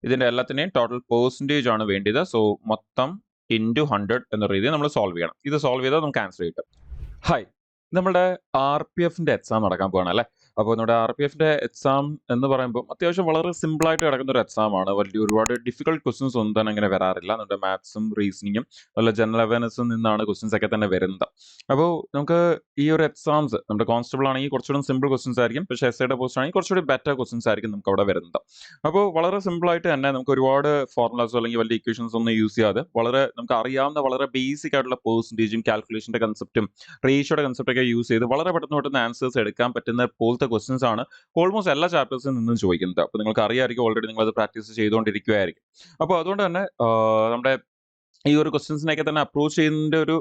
ഇതിന്റെ എല്ലാത്തിനെയും total percentage ആണ് വേണ്ടത്. സോ മൊത്തം ഇൻറ്റു 100 എന്ന രീതിയിൽ നമ്മൾ സോൾവ് ചെയ്യണം. ഇത് സോൾവ് ചെയ്താൽ നമുക്ക് ആൻസർ കിട്ടും. ഹായ്, നമ്മുടെ RPFന്റെ എക്സാം നടക്കാൻ പോവാണ് അല്ലേ. അപ്പോൾ നമ്മുടെ RPFന്റെ എക്സാം എന്ന് പറയുമ്പോൾ അത്യാവശ്യം വളരെ സിമ്പിളായിട്ട് കിടക്കുന്ന ഒരു എക്സാമാണ്. ഒരുപാട് ഡിഫിക്കൽട്ട് ക്വസ്റ്റ്യൻസ് ഒന്നും തന്നെ അങ്ങനെ വരാറില്ല. നമ്മുടെ മാത്സും റീസണിങ്ങും അതുപോലെ ജനറൽ അവയർനെസ്സും നിന്നാണ് ക്വസ്റ്റ്യൻസ് ഒക്കെ തന്നെ വരുന്നത്. അപ്പോൾ നമുക്ക് ഈ ഒരു എക്സാംസ് നമ്മുടെ കോൺസ്റ്റബിൾ ആണെങ്കിൽ കുറച്ചുകൂടി സിമ്പിൾ ക്വസ്റ്റ്യൻസ് ആയിരിക്കും. പക്ഷേ എസ്ഐയുടെ പോസ്റ്റ് ആണെങ്കിൽ കുറച്ചുകൂടി ബെറ്റർ ക്വസ്റ്റ്യൻസ് ആയിരിക്കും നമുക്ക് അവിടെ വരുന്നത്. അപ്പോൾ വളരെ സിമ്പിളായിട്ട് തന്നെ നമുക്ക് ഒരുപാട് ഫോർമുലാസോ അല്ലെങ്കിൽ വലിയ ഇക്വേഷൻസ് ഒന്നും യൂസ് ചെയ്യാതെ വളരെ നമുക്ക് അറിയാവുന്ന വളരെ ബേസിക് ആയിട്ടുള്ള പെർസെൻറ്റേജും കാൽക്കുലേഷന്റെ കൺസെപ്റ്റും റേഷ്യോയുടെ കൺസെപ്റ്റ് ഒക്കെ യൂസ് ചെയ്ത് വളരെ പെട്ടെന്ന് ആൻസേഴ്സ് എടുക്കാൻ പറ്റുന്ന പോലത്തെ ക്വസ്റ്റ്യൻസ് ആണ് ഓൾമോസ്റ്റ് എല്ലാ ചാപ്റ്റേഴ്സിൽ നിന്നും ചോദിക്കുന്നത്. അപ്പോൾ നിങ്ങൾക്ക് അറിയാമായിരിക്കും, ഓൾറെഡി നിങ്ങൾ അത് പ്രാക്ടീസ് ചെയ്തുകൊണ്ടിരിക്കുകയായിരിക്കും. അപ്പോൾ അതുകൊണ്ട് തന്നെ നമ്മുടെ ഈ ഒരു ക്വസ്റ്റ്യൻസിനെയൊക്കെ തന്നെ അപ്രോച്ച് ചെയ്യുന്നതിന്റെ ഒരു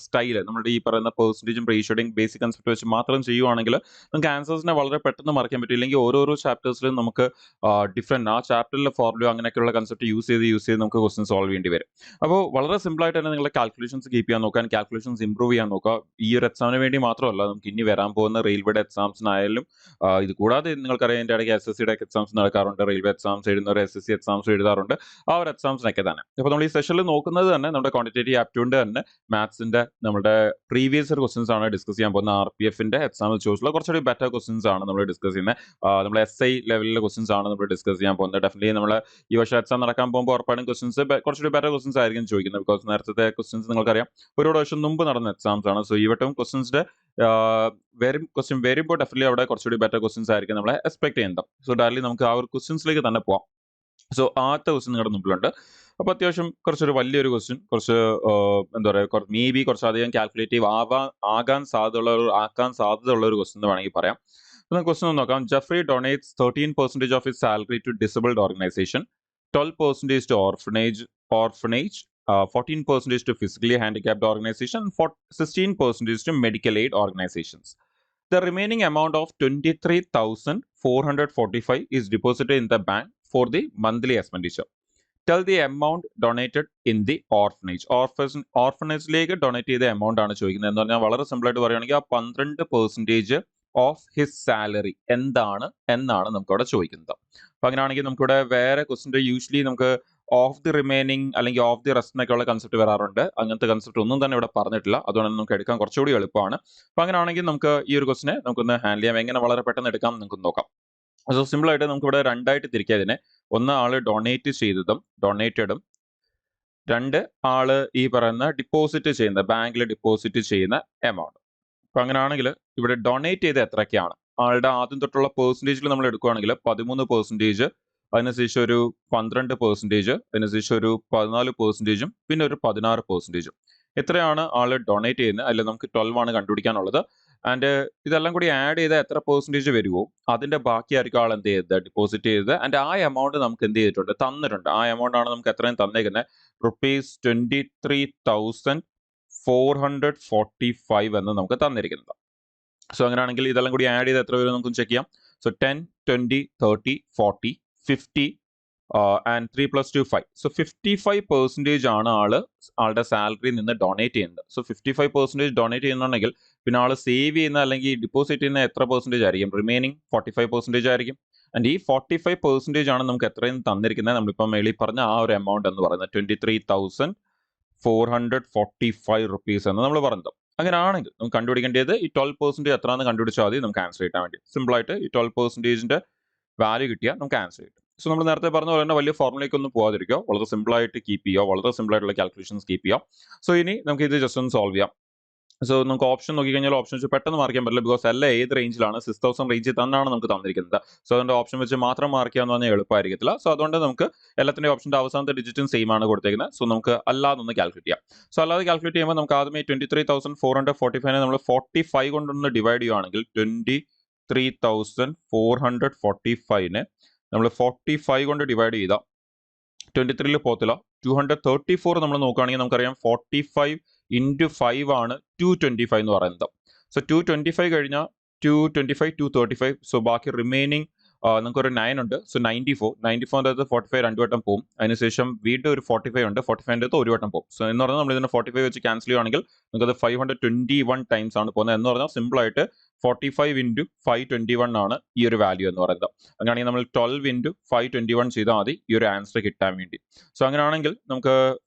സ്റ്റൈല് നമ്മുടെ ഈ പറയുന്ന പെർസെൻറ്റേജും റേഷ്യോയും ബേസിക് കൺസെപ്റ്റ് വെച്ച് മാത്രം ചെയ്യുവാണെങ്കിൽ നമുക്ക് ആൻസേഴ്സിനെ വളരെ പെട്ടെന്ന് മറിക്കാൻ പറ്റും. ഇല്ലെങ്കിൽ ഓരോരോ ചാപ്റ്റേഴ്സിലും നമുക്ക് ഡിഫറെന്റ് ആ ചാപ്റ്ററിലെ ഫോർമുല അങ്ങനെയൊക്കെയുള്ള കൺസെപ്റ്റ് യൂസ് ചെയ്ത് നമുക്ക് ക്വസ്റ്റ്യൻ സോൾവ് ചെയ്യേണ്ടി വരും. അപ്പോൾ വളരെ സിമ്പിൾ ആയിട്ട് തന്നെ നിങ്ങളുടെ കാൽക്കുലേഷൻസ് കീപ്പ് ചെയ്യാൻ നോക്കാൻ, കാൽക്കുലേഷൻസ് ഇംപ്രൂവ് ചെയ്യാൻ നോക്കുക. ഈ ഒരു എക്സാമിന് വേണ്ടി മാത്രമല്ല, നമുക്ക് ഇനി വരാൻ പോകുന്ന റെയിൽവേയുടെ എക്സാംസിനായാലും ഇത് കൂടാതെ നിങ്ങൾക്കറിയാം എൻ്റെ ഇടയ്ക്ക് SSCയുടെ എക്സാംസ് നടക്കാറുണ്ട്. റെയിൽവേ എക്സാംസ് എഴുതുന്നവർ SSC എക്സാംസ് എഴുതാറുണ്ട്. ആ ഒരു എക്സാംസിനൊക്കെ തന്നെ. അപ്പോൾ നമ്മൾ ഈ സെഷനിൽ നോക്കുന്നത് തന്നെ നമ്മുടെ ക്വാണ്ടിറ്റേറ്റീവ് ആപ്റ്റ്യൂഡിന്റെ തന്നെ മാത്സിന്റെ നമ്മുടെ പ്രീവിയസ് ഇയർ ക്വസ്റ്റൻസ് ആണ് ഡിസ്കസ് ചെയ്യാൻ പോകുന്ന. RPFന്റെ എക്സാമിൽ ചോദിച്ചുള്ള കുറച്ചുകൂടി ബെറ്റർ ക്വസ്റ്റൻസ് ആണ് നമ്മൾ ഡിസ്കസ് ചെയ്യുന്നത്. നമ്മൾ SI ലെവലിലെ ക്വസ്റ്റൻസ് ആണ് നമ്മൾ ഡിസ്കസ് ചെയ്യാൻ പോകുന്നത്. ഡെഫിനറ്റ്ലി നമ്മൾ ഈ വർഷം എക്സാം നടക്കാൻ പോകുമ്പോൾ ഉറപ്പായിട്ടും ക്വസ്റ്റൻസ് കുറച്ചുകൂടി ബെറ്റർ ക്വസ്റ്റൻസ് ആയിരിക്കും ചോദിക്കുന്നത്. ബിക്കോസ് നേരത്തെ ക്വസ്റ്റൻസ് നിങ്ങൾക്കറിയാം ഒരുപാട് വർഷം മുമ്പ് നടന്ന എക്സാംസ് ആണ്. സോ ഈ വട്ടം ക്വസ്റ്റൻസിന്റെ ക്വസ്റ്റ്യൻ വരുമ്പോൾ ഡെഫിനറ്റ്ലി അവിടെ കുറച്ചുകൂടി ബെറ്റർ ക്വസ്റ്റൻസ് ആയിരിക്കും നമ്മളെ എക്സ്പെക്ട് ചെയ്യുന്നത്. സോ ഡയറക്റ്റ്ലി നമുക്ക് ആ ഒരു ക്വസ്റ്റൻസിലേക്ക് തന്നെ പോവാം. സോ ആദ്യത്തെ ക്വസ്റ്റ്യൻ നിങ്ങളുടെ മുമ്പിലുണ്ട്. അപ്പോൾ അത്യാവശ്യം കുറച്ചൊരു വലിയൊരു ക്വസ്റ്റ്യൻ, കുറച്ച് എന്താ പറയുക, മേ ബി കുറച്ചധികം കാൽക്കുലേറ്റീവ് ആക്കാൻ സാധ്യതയുള്ള ഒരു ക്വസ്റ്റ്യൻ എന്ന് വേണമെങ്കിൽ പറയാം. നമുക്ക് ക്വസ്റ്റ്യൻ ഒന്ന് നോക്കാം. Jeffrey donates 13% of his salary to disabled organisation, 12% to orphanage, 14% to physically handicapped organization, 16% to medical aid organizations. The remaining amount of 23,445 is deposited in the bank for the monthly expenditure. Tell the amount donated in the orphanage. ഓർഫനേജിലേക്ക് donate ചെയ്ത amount ആണ് ചോദിക്കുന്നത്. എന്ന് പറഞ്ഞാൽ വളരെ simple ആയിട്ട് പറയുകയാണെങ്കിൽ ആ 12% ഓഫ് ഹിസ് സാലറി എന്താണ് എന്നാണ് നമുക്ക് അവിടെ ചോദിക്കുന്നത്. അപ്പൊ അങ്ങനെയാണെങ്കിൽ നമുക്കിവിടെ വേറെ ക്വസ്റ്റിന്റെ യൂഷ്വലി നമുക്ക് ഓഫ് ദി റിമൈനിങ് അല്ലെങ്കിൽ ഓഫ് ദി റെസ്റ്റ് എന്നൊക്കെ ഉള്ള കൺസെപ്റ്റ് വരാറുണ്ട്. അങ്ങനത്തെ കൺസെപ്റ്റ് ഒന്നും തന്നെ ഇവിടെ പറഞ്ഞിട്ടില്ല. അതുകൊണ്ട് നമുക്ക് എടുക്കാൻ കുറച്ചുകൂടി എളുപ്പമാണ്. അപ്പൊ അങ്ങനെയാണെങ്കിൽ നമുക്ക് ഈ ഒരു ക്വസ്റ്റിനെ നമുക്കൊന്ന് ഹാൻഡിൽ ചെയ്യാം. എങ്ങനെ വളരെ പെട്ടെന്ന് എടുക്കാം നമുക്ക് നോക്കാം. സോ സിമ്പിൾ ആയിട്ട് നമുക്ക് ഇവിടെ രണ്ടായിട്ട് തിരിക്കാം ഇതിനെ. ഒന്ന് ആള് ഡൊണേറ്റഡും, രണ്ട് ആള് ഈ പറയുന്ന ബാങ്കിൽ ഡിപ്പോസിറ്റ് ചെയ്യുന്ന എമൗണ്ട്. അപ്പൊ അങ്ങനെയാണെങ്കിൽ ഇവിടെ ഡൊണേറ്റ് ചെയ്ത് എത്രയൊക്കെയാണ് ആളുടെ ആദ്യം തൊട്ടുള്ള പെർസെൻറ്റേജിൽ നമ്മൾ എടുക്കുകയാണെങ്കിൽ 13%, അതിനുശേഷം ഒരു 12%, അതിനുശേഷം ഒരു 14%, പിന്നെ ഒരു 16%. എത്രയാണ് ആള് ഡൊണേറ്റ് ചെയ്യുന്നത്? അതിൽ നമുക്ക് 12 ആണ് കണ്ടുപിടിക്കാനുള്ളത്. ആൻഡ് ഇതെല്ലാം കൂടി ആഡ് ചെയ്ത് എത്ര പെർസെൻറ്റേജ് വരുമോ അതിന്റെ ബാക്കിയായിരിക്കും ആൾ എന്ത് ചെയ്തത്, ഡിപ്പോസിറ്റ് ചെയ്തത്. ആൻഡ് ആ എമൗണ്ട് നമുക്ക് എന്ത് ചെയ്തിട്ടുണ്ട്, തന്നിട്ടുണ്ട്. ആ എമൗണ്ട് ആണ് നമുക്ക് എത്രയും തന്നേക്കുന്നത്, ₹23,445 എന്ന് നമുക്ക് തന്നിരിക്കുന്നത്. സോ അങ്ങനെയാണെങ്കിൽ ഇതെല്ലാം കൂടി ആഡ് ചെയ്ത് എത്ര വരും നമുക്ക് ചെക്ക് ചെയ്യാം. So 10, 20, 30, 40, 50 and 3 + 2 5. സോ 55% ആണ് ആളുടെ സാലറിയിൽ നിന്ന് ഡൊണേറ്റ് ചെയ്യുന്നത്. സോ 55% ഡൊണേറ്റ് ചെയ്യുന്നുണ്ടെങ്കിൽ പിന്നെ ആൾ സേവ് ചെയ്യുന്ന അല്ലെങ്കിൽ ഡിപ്പോസിറ്റ് ചെയ്യുന്ന എത്ര പെർസെൻറ്റേജ് ആയിരിക്കും? റിമൈനിങ് 45% ആയിരിക്കും. ആൻഡ് ഈ 45% ആണ് നമുക്ക് എത്രയും തന്നിരിക്കുന്നത്, നമ്മളിപ്പോൾ മേളിൽ പറഞ്ഞ ആ ഒരു എമൗണ്ട് എന്ന് പറയുന്നത് 23,445 റുപ്പീസ് എന്ന് നമ്മൾ പറഞ്ഞത്. അങ്ങനെയാണെങ്കിൽ നമുക്ക് കണ്ടുപിടിക്കേണ്ടത് ഈ 12% എത്രയാണെന്ന് കണ്ടുപിടിച്ചാൽ മതി നമുക്ക് ആൻസർ കിട്ടാൻ വേണ്ടി. സിമ്പിൾ ആയിട്ട് ഈ 12%ന്റെ വാല്യൂ കിട്ടിയാൽ നമുക്ക് ആൻസർ കിട്ടും. സോ നമ്മൾ നേരത്തെ പറഞ്ഞ പോലെ തന്നെ വലിയ ഫോർമുലയ്ക്കൊന്നും പോകാതിരിക്കുക, വളരെ സിമ്പിൾ ആയിട്ട് കീപ്പ് ചെയ്യുക, വളരെ സിമ്പിൾ ആയിട്ടുള്ള കാൽക്കുലേഷൻസ് കീപ്പ് ചെയ്യുക. സോ ഇനി നമുക്ക് ഇത് ജസ്റ്റ് ഒന്ന് സോൾവ് ചെയ്യാം. സോ നമുക്ക് ഓപ്ഷൻ നോക്കിക്കഴിഞ്ഞാൽ ഓപ്ഷൻ വെച്ച് പെട്ടെന്ന് മാർക്ക് ചെയ്യാൻ പറ്റില്ല. ബിക്കോസ് എല്ലാം ഏത് റേഞ്ചിലാണ്, 6,000 റേഞ്ചിൽ തന്നെയാണ് നമുക്ക് തന്നിരിക്കുന്നത്. സോ അതുകൊണ്ട് ഓപ്ഷൻ വെച്ച് മാത്രം മാർക്ക് ചെയ്യാന്ന് പറഞ്ഞാൽ എളുപ്പമായിരിക്കത്തില്ല. സോ അതുകൊണ്ട് നമുക്ക് എല്ലാത്തിൻ്റെ ഓപ്ഷൻ്റെ അവസാനത്തെ ഡിജിറ്റും സെയിം ആണ് കൊടുത്തേക്കുന്നത്. സോ നമുക്ക് അല്ലാതൊന്ന് കാൽക്കുലേറ്റ് ചെയ്യാം. സോ അല്ലാതെ കാൽക്കുലേറ്റ് ചെയ്യുമ്പോൾ നമുക്ക് ആദ്യമേ 23,445 നമ്മൾ 45 കൊണ്ടൊന്ന് ഡിവൈഡ് ചെയ്യുകയാണെങ്കിൽ 23,445 നമ്മൾ 45 കൊണ്ട് ഡിവൈഡ് ചെയ്താൽ 23 പോകത്തില്ല. 234 നമ്മൾ നോക്കുകയാണെങ്കിൽ നമുക്കറിയാം 45 × 5 ആണ് 225 എന്ന് പറയുന്നത്. സോ 225 കഴിഞ്ഞാൽ 225, 235. സോ ബാക്കി റിമൈനിങ് നമുക്കൊരു 9 ഉണ്ട്. സോ 94 അകത്ത് 45 2 വട്ടം പോകും. അതിനുശേഷം വീണ്ടും ഒരു 45 ഉണ്ട്. 45 അകത്ത് ഒരു വട്ടം പോകും. സോ എന്ന് പറഞ്ഞാൽ നമ്മൾ ഇതിനെ 45 വെച്ച് ക്യാൻസൽ ചെയ്യുകയാണെങ്കിൽ നമുക്കത് 521 ടൈംസ് ആണ് പോകുന്നത്. എന്ന് പറഞ്ഞാൽ സിമ്പിൾ ആയിട്ട് 45 ഇൻറ്റു 521 ആണ് ഈ ഒരു വാല്യൂ എന്ന് പറയുന്നത്. അങ്ങനെയാണെങ്കിൽ നമ്മൾ 12 ഇൻറ്റു 521 ചെയ്താൽ മതി ഈ ഒരു ആൻസർ കിട്ടാൻ വേണ്ടി. സോ അങ്ങനെയാണെങ്കിൽ നമുക്ക്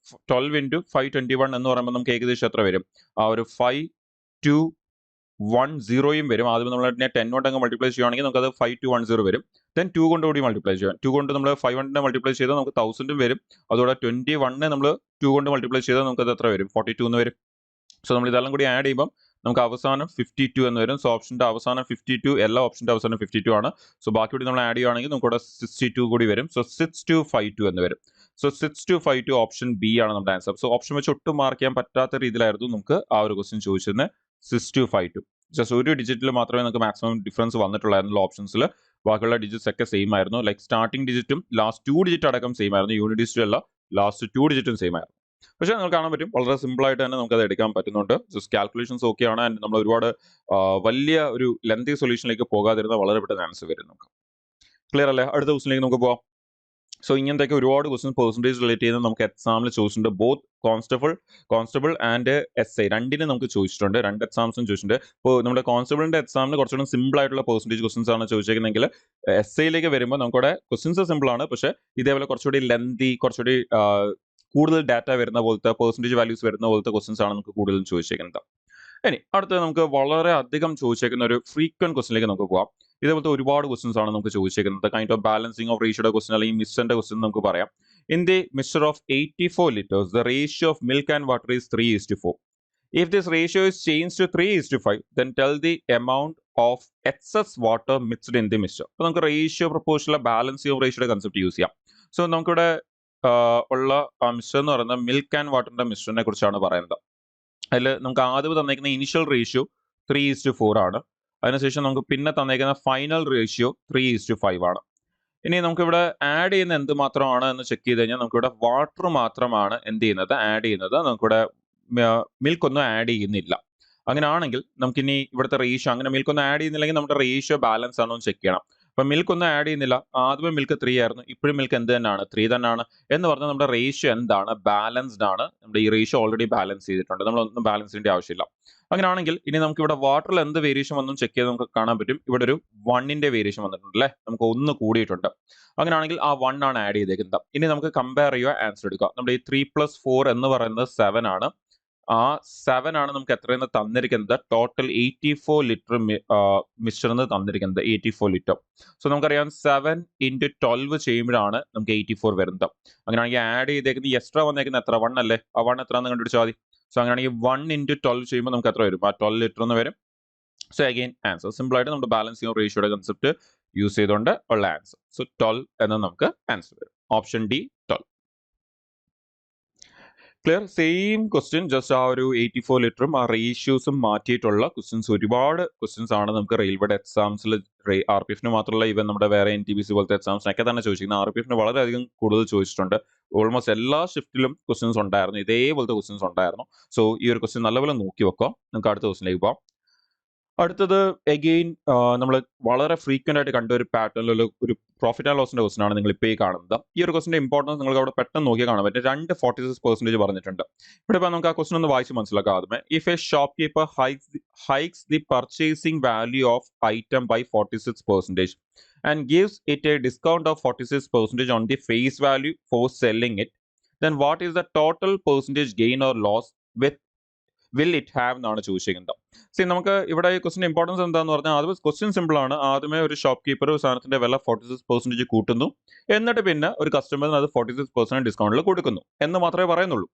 12 ഇൻറ്റു 521 എന്ന് പറയുമ്പോൾ നമുക്ക് ഏകദേശം എത്ര വരും? ആ ഒരു 5210 വരും. ആദ്യം നമ്മൾ 10 കൊണ്ട് അങ്ങ് മൾട്ടിപ്ലൈ ചെയ്യുകയാണെങ്കിൽ നമുക്കത് 5210 വരും. ദെൻ 2 കൊണ്ട് കൂടി മൾട്ടിപ്ലൈ ചെയ്യാം. 2 കൊണ്ട് നമ്മൾ 500 മൾട്ടിപ്ലൈ ചെയ്താൽ നമുക്ക് 1000 വരും. അതോടെ 21 നമ്മൾ 2 കൊണ്ട് മൾട്ടിപ്ലൈ ചെയ്താൽ നമുക്കത് എത്ര വരും? 42 എന്ന് വരും. സോ നമ്മൾ ഇതെല്ലാം കൂടി ആഡ് ചെയ്യുമ്പോൾ നമുക്ക് അവസാനം 52 എന്ന് വരും. സോ ഓപ്ഷന്റെ അവസാനം 52, എല്ലാ ഓപ്ഷന്റെ അവസാനം 52 ആണ്. സോ ബാക്കി കൂടി നമ്മൾ ആഡ് ചെയ്യുകയാണെങ്കിൽ നമുക്ക് ഇവിടെ 62 കൂടി വരും. സോ 6252 എന്ന് വരും. സോ 6252 ഓപ്ഷൻ ബി ആണ് നമ്മുടെ ആൻസർ. സോ ഓപ്ഷൻ വെച്ച് ഒട്ടും മാർക്ക് ചെയ്യാൻ പറ്റാത്ത രീതിയിലായിരുന്നു നമുക്ക് ആ ഒരു ക്വസ്റ്റ്യൻ ചോദിച്ചിരുന്നത്. 6252 ജസ്റ്റ് ഒരു ഡിജിറ്റിൽ മാത്രമേ നമുക്ക് മാക്സിമം ഡിഫറൻസ് വന്നിട്ടുള്ളായിരുന്നുള്ളൂ ഓപ്ഷൻസിൽ. ബാക്കിയുള്ള ഡിജിറ്റ്സ് ഒക്കെ സെയിം ആയിരുന്നു. ലൈക്ക് സ്റ്റാർട്ടിംഗ് ഡിജിറ്റും ലാസ്റ്റ് 2 ഡിജിറ്റ് അടക്കം സെയിം ആയിരുന്നു. യൂണിറ്റ് ഡിജിറ്റ് അല്ല, ലാസ്റ്റ് 2 ഡിജിറ്റും സെയിം ആയിരുന്നു. പക്ഷേ നിങ്ങൾക്ക് കാണാൻ പറ്റും വളരെ സിമ്പിൾ ആയിട്ട് തന്നെ നമുക്ക് അത് എടുക്കാൻ പറ്റുന്നുണ്ട്. ജസ്റ്റ് കാൽക്കുലേഷൻസ് ഓക്കെയാണ്. ആൻഡ് നമ്മൾ ഒരുപാട് വലിയ ഒരു ലെന്തി സൊല്യൂഷനിലേക്ക് പോകാതിരുന്ന വളരെ പെട്ടെന്ന് ആൻസർ വരും നമുക്ക്. ക്ലിയർ അല്ലേ? അടുത്ത ക്വസ്റ്റിലേക്ക് നമുക്ക് പോകാം. സോ ഇങ്ങനത്തെയൊക്കെ ഒരുപാട് ക്വസ്റ്റ്യൻസ് പെർസെൻറ്റേജ് റിലേറ്റ് ചെയ്ത് നമുക്ക് എക്സാമിൽ ചോദിച്ചിട്ടുണ്ട്. ബോത്ത് കോൺസ്റ്റബിൾ ആൻഡ് SI രണ്ടിനും നമുക്ക് ചോദിച്ചിട്ടുണ്ട്. 2 എക്സാംസും ചോദിച്ചിട്ടുണ്ട്. ഇപ്പോൾ നമ്മുടെ കോൺസ്റ്റബിളിന്റെ എക്സാമിന് കുറച്ചുകൂടി സിമ്പിൾ ആയിട്ടുള്ള പെർസെൻറ്റേജ് ക്വസ്റ്റൻസ് ആണ് ചോദിച്ചേക്കുന്നതെങ്കിൽ SIയിലേക്ക് വരുമ്പോൾ നമുക്കവിടെ ക്വസ്റ്റൻസ് സിമ്പിൾ ആണ്. പക്ഷേ ഇതേപോലെ കുറച്ചുകൂടി ലെന്തി, കുറച്ചുകൂടി കൂടുതൽ ഡാറ്റ വരുന്ന പോലത്തെ പെർസെൻറ്റേജ് വാല്യൂസ് വരുന്ന പോലത്തെ ക്വസ്റ്റൻസ് ആണ് നമുക്ക് കൂടുതലും ചോദിച്ചേക്കുന്നത്. ഇനി അടുത്തത് നമുക്ക് വളരെ അധികം ചോദിച്ചേക്കുന്ന ഒരു ഫ്രീക്വന്റ് ക്വസ്റ്റിനിലേക്ക് നമുക്ക് പോകാം. ഇതേപോലത്തെ ഒരുപാട് ക്വസ്റ്റൻസ് ആണ് നമുക്ക് ചോദിച്ചേക്കുന്നത്. കൈൻഡ് ഓഫ് ബാലൻസിങ് ഓഫ് റേഷ്യോയുടെ ക്വസ്റ്റൻ അല്ലെങ്കിൽ മിക്സറിന്റെ ക്വസ്റ്റൻ നമുക്ക് പറയാം. In the mixture of 84 liters, the ratio of milk and water is 3:4. If this ratio is changed to 3:5, then tell the amount of excess water mixed in the mixture. അപ്പോൾ നമുക്ക് ratio proportional balancing of റേഷ്യോയുടെ concept use ചെയ്യാം. So നമുക്കിവിടെ ഉള്ള mixture എന്ന് പറയുന്നത് milk and വാട്ടറിന്റെ മിക്സ്ചറിനെ കുറിച്ചാണ് പറയുന്നത്. അതിൽ നമുക്ക് ആദ്യം തന്നേക്കുന്ന ഇനിഷ്യൽ റേഷ്യോ 3:4 ആണ്. അതിനുശേഷം നമുക്ക് പിന്നെ തന്നേക്കുന്ന ഫൈനൽ റേഷ്യോ 3:5 ആണ്. ഇനി നമുക്കിവിടെ ആഡ് ചെയ്യുന്ന എന്ത് മാത്രമാണ് എന്ന് ചെക്ക് ചെയ്ത് കഴിഞ്ഞാൽ നമുക്കിവിടെ വാട്ടർ മാത്രമാണ് എന്ത് ചെയ്യുന്നത്, ആഡ് ചെയ്യുന്നത്. നമുക്കിവിടെ മിൽക്ക് ഒന്നും ആഡ് ചെയ്യുന്നില്ല. അങ്ങനെയാണെങ്കിൽ നമുക്കിനി ഇവിടുത്തെ റേഷ്യോ, അങ്ങനെ മിൽക്ക് ഒന്നും ആഡ് ചെയ്യുന്നില്ലെങ്കിൽ നമ്മുടെ റേഷ്യോ ബാലൻസ് ആണോ എന്ന് ചെക്ക് ചെയ്യണം. അപ്പം മിൽക്ക് ഒന്നും ആഡ് ചെയ്യുന്നില്ല. ആദ്യമേ മിൽക്ക് 3 ആയിരുന്നു, ഇപ്പോഴും മിൽക്ക് എന്ത് തന്നെയാണ്? 3 തന്നെയാണ്. എന്ന് പറഞ്ഞാൽ നമ്മുടെ റേഷ്യോ എന്താണ്? ബാലൻസ്ഡ് ആണ്. നമ്മുടെ ഈ റേഷ്യോ ഓൾറെഡി ബാലൻസ് ചെയ്തിട്ടുണ്ട്. നമ്മളൊന്നും ബാലൻസ് ചെയ്യേണ്ട ആവശ്യമില്ല. അങ്ങനെയാണെങ്കിൽ ഇനി നമുക്ക് ഇവിടെ വാട്ടറിൽ എന്ത് വേരിയേഷൻ വന്നും ചെക്ക് ചെയ്ത് നമുക്ക് കാണാൻ പറ്റും. ഇവിടെ ഒരു 1ന്റെ വേരിയേഷൻ വന്നിട്ടുണ്ട് അല്ലേ? നമുക്ക് 1 കൂടിയിട്ടുണ്ട്. അങ്ങനെയാണെങ്കിൽ ആ 1 ആണ് ആഡ് ചെയ്തേക്കുന്നത്. ഇനി നമുക്ക് കമ്പയർ ചെയ്യുക, ആൻസർ എടുക്കുക. നമ്മുടെ ഈ 3+4 എന്ന് പറയുന്നത് 7 ആണ്. ആ 7 ആണ് നമുക്ക് എത്രയെന്ന് തന്നിരിക്കുന്നത്? ടോട്ടൽ 84 ലിറ്റർ മിക്സ്ചറിന് തന്നിരിക്കുന്നത് 84 ലിറ്റർ. സോ നമുക്കറിയാം 7 × 12 ചെയ്യുമ്പോഴാണ് നമുക്ക് 84 വരുന്നത്. അങ്ങനെയാണെങ്കിൽ ആഡ് ചെയ്തേക്കുന്നത് എക്സ്ട്രാ വന്നേക്കുന്നത് എത്ര? 1 അല്ലേ? ആ 1 എത്രയാണെന്ന് കണ്ടുപിടിച്ചാൽ മതി. സോ അങ്ങനെയാണെങ്കിൽ 1 × 12 ചെയ്യുമ്പോൾ നമുക്ക് എത്ര വരും? ആ 12 ലിറ്റർ എന്ന് വരും. സോ അഗെയിൻ ആൻസർ സിമ്പിൾ ആയിട്ട് നമ്മുടെ ബാലൻസിങ് ഓഫ് റേഷ്യോയുടെ കൺസെപ്റ്റ് യൂസ് ചെയ്തുകൊണ്ട് ഉള്ള ആൻസർ. സോ 12 എന്ന് നമുക്ക് ആൻസർ വരും. Option D 12. Clear? Same question, just ആ ഒരു 84 ലിറ്ററും ആ റേഷ്യോസും മാറ്റിയിട്ടുള്ള ക്വസ്റ്റ്യൻസ്. ഒരുപാട് ക്വസ്റ്റ്യൻസ് ആണ് നമുക്ക് റെയിൽവേയുടെ എക്സാംസിൽ, RPF മാത്രമല്ല, ഈവൻ നമ്മുടെ വേറെ NTPC പോലത്തെ എക്സാംസിനൊക്കെ തന്നെ ചോദിച്ചിരിക്കുന്നത്. RPF വളരെയധികം കൂടുതൽ ചോദിച്ചിട്ടുണ്ട്. ഓൾമോസ്റ്റ് എല്ലാ ഷിഫ്റ്റിലും ക്വസ്റ്റ്യൻസ് ഉണ്ടായിരുന്നു, ഇതേപോലത്തെ ക്വസ്റ്റ്യൻസ് ഉണ്ടായിരുന്നു. സോ ഈ ഒരു ക്വസ്റ്റ്യൻ നല്ലപോലെ നോക്കി വെക്കാം. നമുക്ക് അടുത്ത ക്വസ്റ്റ്യനിലേക്ക് പോകാം. അടുത്തത് എഗെയിൻ നമ്മൾ വളരെ ഫ്രീക്വന്റ് ആയിട്ട് കണ്ട ഒരു പാറ്റേണിലുള്ള ഒരു പ്രോഫിറ്റ് ആൻഡ് ലോസിന്റെ ക്വസ്റ്റൻ ആണ് നിങ്ങൾ ഇപ്പോൾ ഈ കാണുന്നത്. ഈ ഒരു ക്വസ്റ്റിന്റെ ഇമ്പോർട്ടൻസ് നിങ്ങൾക്ക് അവിടെ പെട്ടെന്ന് നോക്കിയാൽ കാണാൻ പറ്റും. 2 46% പറഞ്ഞിട്ടുണ്ട്. ഇവിടെ ഇപ്പോൾ നമുക്ക് ആ ക്വസ്റ്റൻ ഒന്ന് വായിച്ച് മനസ്സിലാക്കാം. ആദ്യമേ, if a shopkeeper hikes the purchasing value of item by 46% and gives it a discount of 46% on the face value for selling it, then what is the total percentage gain or loss with will it have എന്നാണ് ചോദിച്ചിരിക്കുന്നത്. നമുക്ക് ഇവിടെ ഈ ക്വസ്റ്റിന്റെ importance എന്താന്ന് പറഞ്ഞാൽ, ആദ്യം question simple ആണ്. ആദ്യമേ ഒരു ഷോപ്പ് കീപ്പർ ഒരു സാധനത്തിന്റെ വില 46% കൂട്ടുന്നു, എന്നിട്ട് പിന്നെ ഒരു കസ്റ്റമറിന് അത് 46% ഡിസ്കൗണ്ടിൽ കൊടുക്കുന്നു എന്ന് മാത്രമേ പറയുന്നുള്ളൂ.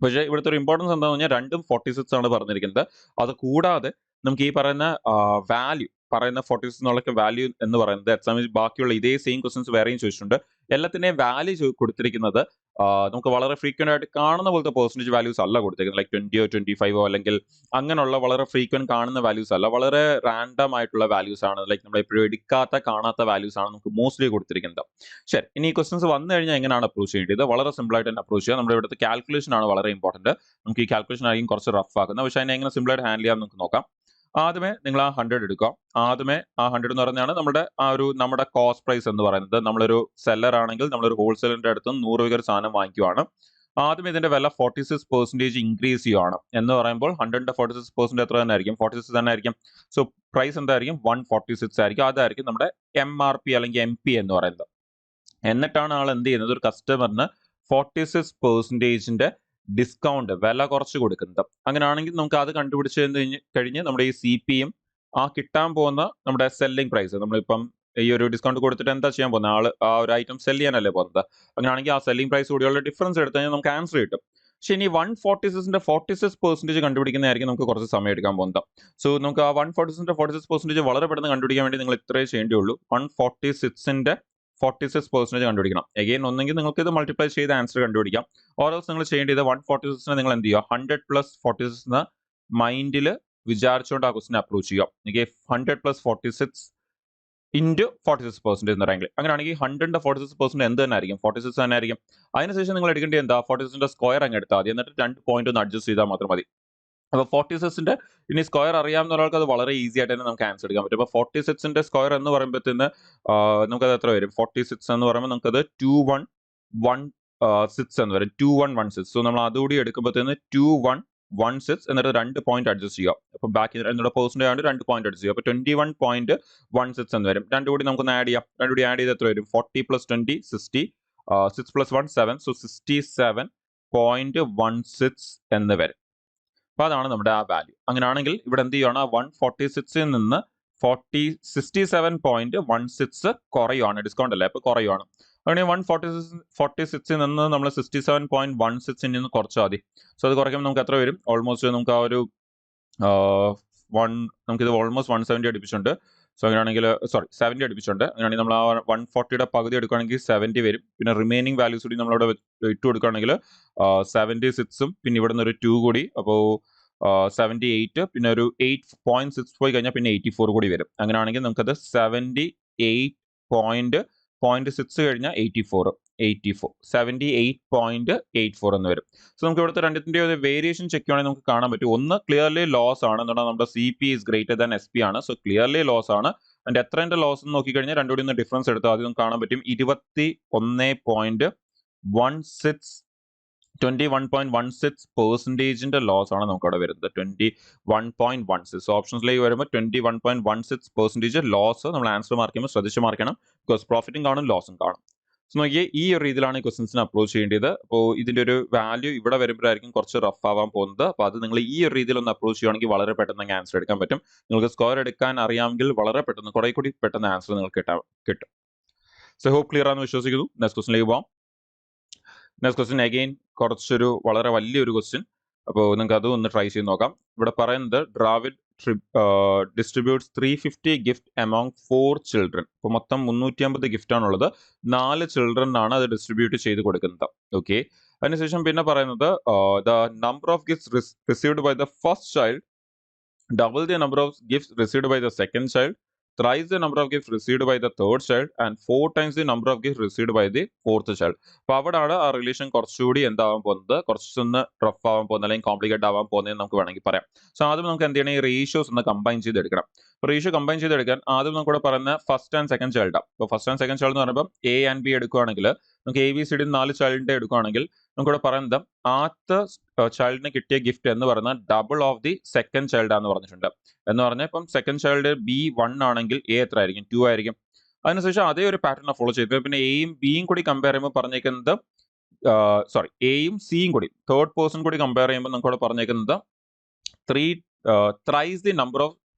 പക്ഷേ ഇവിടുത്തെ ഒരു ഇമ്പോർട്ടൻസ് എന്താണെന്ന് പറഞ്ഞാൽ രണ്ടും 46 ആണ് പറഞ്ഞിരിക്കുന്നത്. അത് കൂടാതെ നമുക്ക് ഈ പറയുന്ന വാല്യൂ, പറയുന്ന 46 എന്നുള്ള വാല്യൂ എന്ന് പറയുന്നത് എക്സാമിൽ ബാക്കിയുള്ള ഇതേ സെയിം ക്വസ്റ്റൻസ് വേറെയും ചോദിച്ചിട്ടുണ്ട്. എല്ലാത്തിനെയും വാല്യൂ കൊടുത്തിരിക്കുന്നത് നമുക്ക് വളരെ ഫ്രീക്വന്റ് ആയിട്ട് കാണുന്ന പോലത്തെ പെർസെൻറ്റേജ് വാല്യൂസ് അല്ല കൊടുത്തിരിക്കുന്നത്. ലൈക്ക് 20 25 അല്ലെങ്കിൽ അങ്ങനെയുള്ള വളരെ ഫ്രീക്വന്റ് കാണുന്ന വാല്യൂസ് അല്ല, വളരെ റാൻഡം ആയിട്ടുള്ള വാല്യൂസ് ആണ്. ലൈക്ക് നമ്മൾ എപ്പോഴും എടുക്കാത്ത, കാണാത്ത വാല്യൂസ് ആണ് നമുക്ക് മോസ്റ്റ്ലി കൊടുത്തിരിക്കുന്നത്. ശരി, ഇനി ഈ ക്വസ്റ്റൻസ് വന്നു കഴിഞ്ഞാൽ എങ്ങനെയാണ് അപ്രോച്ച് ചെയ്യേണ്ടത്? വളരെ സിമ്പിൾ ആയിട്ട് തന്നെ അപ്രോച്ച് ചെയ്യാം. നമ്മുടെ ഇവിടുത്തെ കാൽക്കുലേഷൻ ആണ് വളരെ ഇമ്പോർട്ടന്റ്. നമുക്ക് ഈ കാൽക്കുലേഷൻ ആയിരിക്കും കുറച്ച് റഫ് ആക്കുന്നത്, പക്ഷേ അതിനെ എങ്ങനെ സിമ്പിൾ ആയിട്ട് ഹാൻഡിൽ ചെയ്യാൻ നമുക്ക് നോക്കാം. ആദ്യമേ നിങ്ങൾ ആ 100 എടുക്കുക. ആദ്യമേ ആ 100 എന്ന് പറഞ്ഞാണ് നമ്മുടെ കോസ്റ്റ് പ്രൈസ് എന്ന് പറയുന്നത്. നമ്മളൊരു സെല്ലർ ആണെങ്കിൽ നമ്മളൊരു ഹോൾസെയിലിന്റെ അടുത്ത് 100 രൂപയ്ക്ക് ഒരു സാധനം വാങ്ങിക്കുവാണ്. ആദ്യം ഇതിന്റെ വില 46% ഇൻക്രീസ് ചെയ്യുവാണ് എന്ന് പറയുമ്പോൾ 100ന്റെ 46% എത്ര തന്നെ ആയിരിക്കും? 46 തന്നെ ആയിരിക്കും. സോ പ്രൈസ് എന്തായിരിക്കും? 146 ആയിരിക്കും. അതായിരിക്കും നമ്മുടെ MRP അല്ലെങ്കിൽ MP എന്ന് പറയുന്നത്. എന്നിട്ടാണ് ആൾ എന്ത് ചെയ്യുന്നത്? ഒരു കസ്റ്റമറിന് 46%ന്റെ ഡിസ്കൗണ്ട് വില കുറച്ച് കൊടുക്കുന്നത്. അങ്ങനെയാണെങ്കിൽ നമുക്ക് അത് കണ്ടുപിടിച്ച് കഴിഞ്ഞ് നമ്മുടെ ഈ CPയും ആ കിട്ടാൻ പോകുന്ന നമ്മുടെ സെല്ലിംഗ് പ്രൈസ്, നമ്മളിപ്പം ഈ ഒരു ഡിസ്കൗണ്ട് കൊടുത്തിട്ട് എന്താ ചെയ്യാൻ പോകുന്നത്? ആള് ആ ഒരു ഐറ്റം സെല് ചെയ്യാനല്ലേ പോകുന്നത്. അങ്ങനെയാണെങ്കിൽ ആ സെല്ലിംഗ് പ്രൈസ് കൂടിയുള്ള ഡിഫറൻസ് എടുത്തു കഴിഞ്ഞാൽ നമുക്ക് ആൻസർ കിട്ടും. പക്ഷെ ഇനി 146ന്റെ 46% കണ്ടുപിടിക്കുന്നതായിരിക്കും നമുക്ക് കുറച്ച് സമയം എടുക്കാൻ പോകുന്നത്. സോ നമുക്ക് ആ 146ന്റെ 46% വളരെ പെട്ടെന്ന് കണ്ടുപിടിക്കാൻ വേണ്ടി നിങ്ങൾ ഇത്രേ ചെയ്യേണ്ടിയുള്ളൂ. 146ന്റെ 46% കണ്ടുപിടിക്കണം. എഗെയിൻ ഒന്നെങ്കിൽ നിങ്ങൾക്ക് ഇത് മൾട്ടിപ്ലൈ ചെയ്ത് ആൻസർ കണ്ടുപിടിക്കാം. ഓരോസ് നിങ്ങൾ ചെയ്യേണ്ടത് 146നെ നിങ്ങൾ എന്ത് ചെയ്യുക? 100 പ്ലസ് 46 എന്ന് മൈൻഡിൽ വിചാരിച്ചുകൊണ്ട് ആ ക്വസ്റ്റിനെ അപ്രോച്ച് ചെയ്യുക. എനിക്ക് 100 പ്ലസ് 46 ഇൻറ്റു 46% എന്ന് പറയുമെങ്കിൽ അങ്ങനെയാണെങ്കിൽ 100ന്റെ 46% എന്ത് തന്നെ ആയിരിക്കും? 46 തന്നെ ആയിരിക്കും. അതിനുശേഷം നിങ്ങൾ എടുക്കേണ്ടത് എന്താ? 46ന്റെ സ്ക്വയർ അങ്ങ് എടുത്താൽ മതി. എന്നിട്ട് 2 പോയിന്റ് ഒന്ന് അഡ്ജസ്റ്റ് ചെയ്താൽ മാത്രം മതി. അപ്പോൾ 46ന്റെ ഇനി സ്ക്വയർ അറിയാവുന്ന ഒരാൾക്ക് അത് വളരെ ഈസി ആയിട്ട് തന്നെ നമുക്ക് ആൻസർ എടുക്കാൻ പറ്റും. അപ്പോൾ 46ന്റെ സ്ക്വയർ എന്ന് പറയുമ്പോഴത്തേന് നമുക്കത് എത്ര വരും? 46 എന്ന് പറയുമ്പോൾ നമുക്കത് 2116 എന്ന് വരും. 2116. സോ നമ്മൾ അതുകൂടി എടുക്കുമ്പോഴത്തേന് 2116 എന്നിട്ട് 2 പോയിന്റ് അഡ്ജസ്റ്റ് ചെയ്യുക. അപ്പോൾ ബാക്കി എന്നുള്ള പേഴ്സൻറ്റേജ് ആയിട്ട് 2 പോയിന്റ് അഡ്ജസ്റ്റ് ചെയ്യുക. അപ്പോൾ 21.16 എന്ന് വരും. രണ്ടും കൂടി നമുക്കൊന്ന് ആഡ് ചെയ്യാം. രണ്ടും കൂടി ആഡ് ചെയ്ത് എത്ര വരും? 40 പ്ലസ് 20 60. 6 പ്ലസ് 1 7. സോ 67.16 എന്ന് വരും. അപ്പോൾ അതാണ് നമ്മുടെ ആ വാല്യൂ. അങ്ങനെയാണെങ്കിൽ ഇവിടെ എന്ത് ചെയ്യുകയാണ്? 146ൽ നിന്ന് 67.16 കുറയുവാണ്. ഡിസ്കൗണ്ട് അല്ലേ, അപ്പോൾ കുറയുവാണ്. അങ്ങനെ 146ൽ നിന്ന് നമ്മൾ 67.16 നിന്ന് കുറച്ചാൽ മതി. സോ അത് കുറയ്ക്കുമ്പോൾ നമുക്ക് എത്ര വരും? ഓൾമോസ്റ്റ് നമുക്ക് ആ ഒരു നമുക്കിത് ഓൾമോസ്റ്റ് 170 അടുപ്പിച്ചുണ്ട്. സോ അങ്ങനെയാണെങ്കിൽ 70 അടുപ്പിച്ചുണ്ട്. അങ്ങനെയാണെങ്കിൽ നമ്മൾ ആ 140യുടെ പകുതി എടുക്കുകയാണെങ്കിൽ 70 വരും. പിന്നെ റിമൈനിങ് വാല്യൂസ് കൂടി നമ്മളവിടെ ഇട്ട് കൊടുക്കുകയാണെങ്കിൽ 76ഉം പിന്നെ ഇവിടെ നിന്ന് ഒരു 2 കൂടി, അപ്പോൾ 78, പിന്നെ ഒരു 8.6 പോയി കഴിഞ്ഞാൽ പിന്നെ 84 കൂടി വരും. അങ്ങനെയാണെങ്കിൽ നമുക്കത് 78.6 കഴിഞ്ഞാൽ 84 78.84 എന്ന് വരും. സോ നമുക്ക് ഇവിടുത്തെ രണ്ടിന്റെ ഒരു വേരിയേഷൻ ചെക്ക് ചെയ്യുകയാണെങ്കിൽ നമുക്ക് കാണാൻ പറ്റും. ഒന്ന് ക്ലിയർലി ലോസ് ആണ്, എന്താണ് നമ്മുടെ CP is greater than SP ആണ്. സോ ക്ലിയർലി ലോസ് ആണ്. അതിന്റെ എത്രന്റെ ലോസ് എന്ന് നോക്കിക്കഴിഞ്ഞാൽ രണ്ടും കൂടി ഒന്ന് ഡിഫറൻസ് എടുത്താൽ ആദ്യം നമുക്ക് കാണാൻ പറ്റും 21.16% ലോസ് ആണ് നമുക്ക് അവിടെ വരുന്നത്. 21.16. സോ ഓപ്ഷൻസിലേക്ക് വരുമ്പോൾ 21.16% ലോസ് നമ്മൾ ആൻസർ മാർക്ക് ചെയ്യുമ്പോൾ ശ്രദ്ധിച്ച് മാർക്കണം. ബിക്കോസ് പ്രോഫിറ്റും കാണും ലോസും കാണും. സോ നോക്കിയേ, ഈ ഒരു രീതിയിലാണ് ഈ ക്വസ്റ്റൻസിനെ അപ്രോച്ച് ചെയ്യേണ്ടത്. അപ്പോൾ ഇതിന്റെ ഒരു വാല്യൂ ഇവിടെ വരുമ്പോഴായിരിക്കും കുറച്ച് റഫ് ആവാൻ പോകുന്നത്. അപ്പോൾ അത് നിങ്ങൾ ഈ ഒരു രീതിയിൽ ഒന്ന് അപ്രോച്ച് ചെയ്യുകയാണെങ്കിൽ വളരെ പെട്ടെന്ന് ആൻസർ എടുക്കാൻ പറ്റും. നിങ്ങൾക്ക് സ്കോർ എടുക്കാൻ അറിയാമെങ്കിൽ വളരെ പെട്ടെന്ന് കുറെ കൂടി പെട്ടെന്ന് ആൻസർ നിങ്ങൾക്ക് കിട്ടും. സോ ഹോപ്പ് ക്ലിയർ ആണെന്ന് വിശ്വസിക്കുന്നു. നെക്സ്റ്റ് ക്വസ്റ്റിനിലേക്ക് പോകാം. നെക്സ്റ്റ് ക്വസ്റ്റ്യൻ അഗെയിൻ കുറച്ചൊരു വളരെ വലിയൊരു ക്വസ്റ്റ്യൻ. അപ്പോൾ നിങ്ങൾക്ക് അതും ഒന്ന് ട്രൈ ചെയ്ത് നോക്കാം. ഇവിടെ പറയുന്നത് Dravid distributes 350 gift among 4 children. ഇപ്പോൾ മൊത്തം 350 ഗിഫ്റ്റ് ആണുള്ളത്. 4 ചിൽഡ്രനാണ് അത് ഡിസ്ട്രിബ്യൂട്ട് ചെയ്ത് കൊടുക്കുന്നത്. ഓക്കെ, അതിനുശേഷം പിന്നെ പറയുന്നത് the number of gifts received by the first child double the number of gifts received by the second child, thrice the number of gifts received by the third child, and 4 times the number of gifts received by the fourth child. അപ്പോൾ അവിടെയാണ് ആ relation കുറച്ചുകൂടി എന്താവാൻ പോകുന്നത്, കുറച്ചൊന്ന് rough ആവാൻ പോകുന്നത് അല്ലെങ്കിൽ complicate ആവാൻ പോകുന്നത് നമുക്ക് വേണമെങ്കിൽ പറയാം. സോ ആദ്യം നമുക്ക് എന്ത് ചെയ്യണം? ഈ റേഷ്യോസ് ഒന്ന് കമ്പൈൻ ചെയ്തെടുക്കണം. റേഷ്യോ കമ്പൈൻ ചെയ്തെടുക്കാൻ ആദ്യം നമുക്ക് ഇവിടെ പറയുന്ന ഫസ്റ്റ് ആൻഡ് സെക്കൻഡ് ചൈൽഡാണ്. അപ്പോൾ ഫസ്റ്റ് ആൻഡ് സെക്കൻഡ് ചൈൽഡ് എന്ന് പറയുമ്പോൾ A and B എടുക്കുകയാണെങ്കിൽ നമുക്ക് ABCD 4 ചൈൽഡിന്റെ എടുക്കുകയാണെങ്കിൽ നമുക്കിവിടെ പറയുന്നത് ആദ്യത്തെ ചൈൽഡിന് കിട്ടിയ ഗിഫ്റ്റ് എന്ന് പറയുന്നത് double of the second child ആണെന്ന് പറഞ്ഞിട്ടുണ്ട്. എന്ന് പറഞ്ഞാൽ ഇപ്പം സെക്കൻഡ് ചൈൽഡ് B1 ആണെങ്കിൽ A എത്ര ആയിരിക്കും? 2 ആയിരിക്കും. അതിനുശേഷം അതേ ഒരു പാറ്റേൺ ഫോളോ ചെയ്ത് പിന്നെ Aയും Bയും കൂടി കമ്പയർ ചെയ്യുമ്പോൾ പറഞ്ഞേക്കുന്നത് Aയും Cയും കൂടി തേർഡ് പേഴ്സൺ കൂടി കമ്പയർ ചെയ്യുമ്പോൾ നമുക്ക് ഇവിടെ പറഞ്ഞേക്കുന്നത് thrice the number of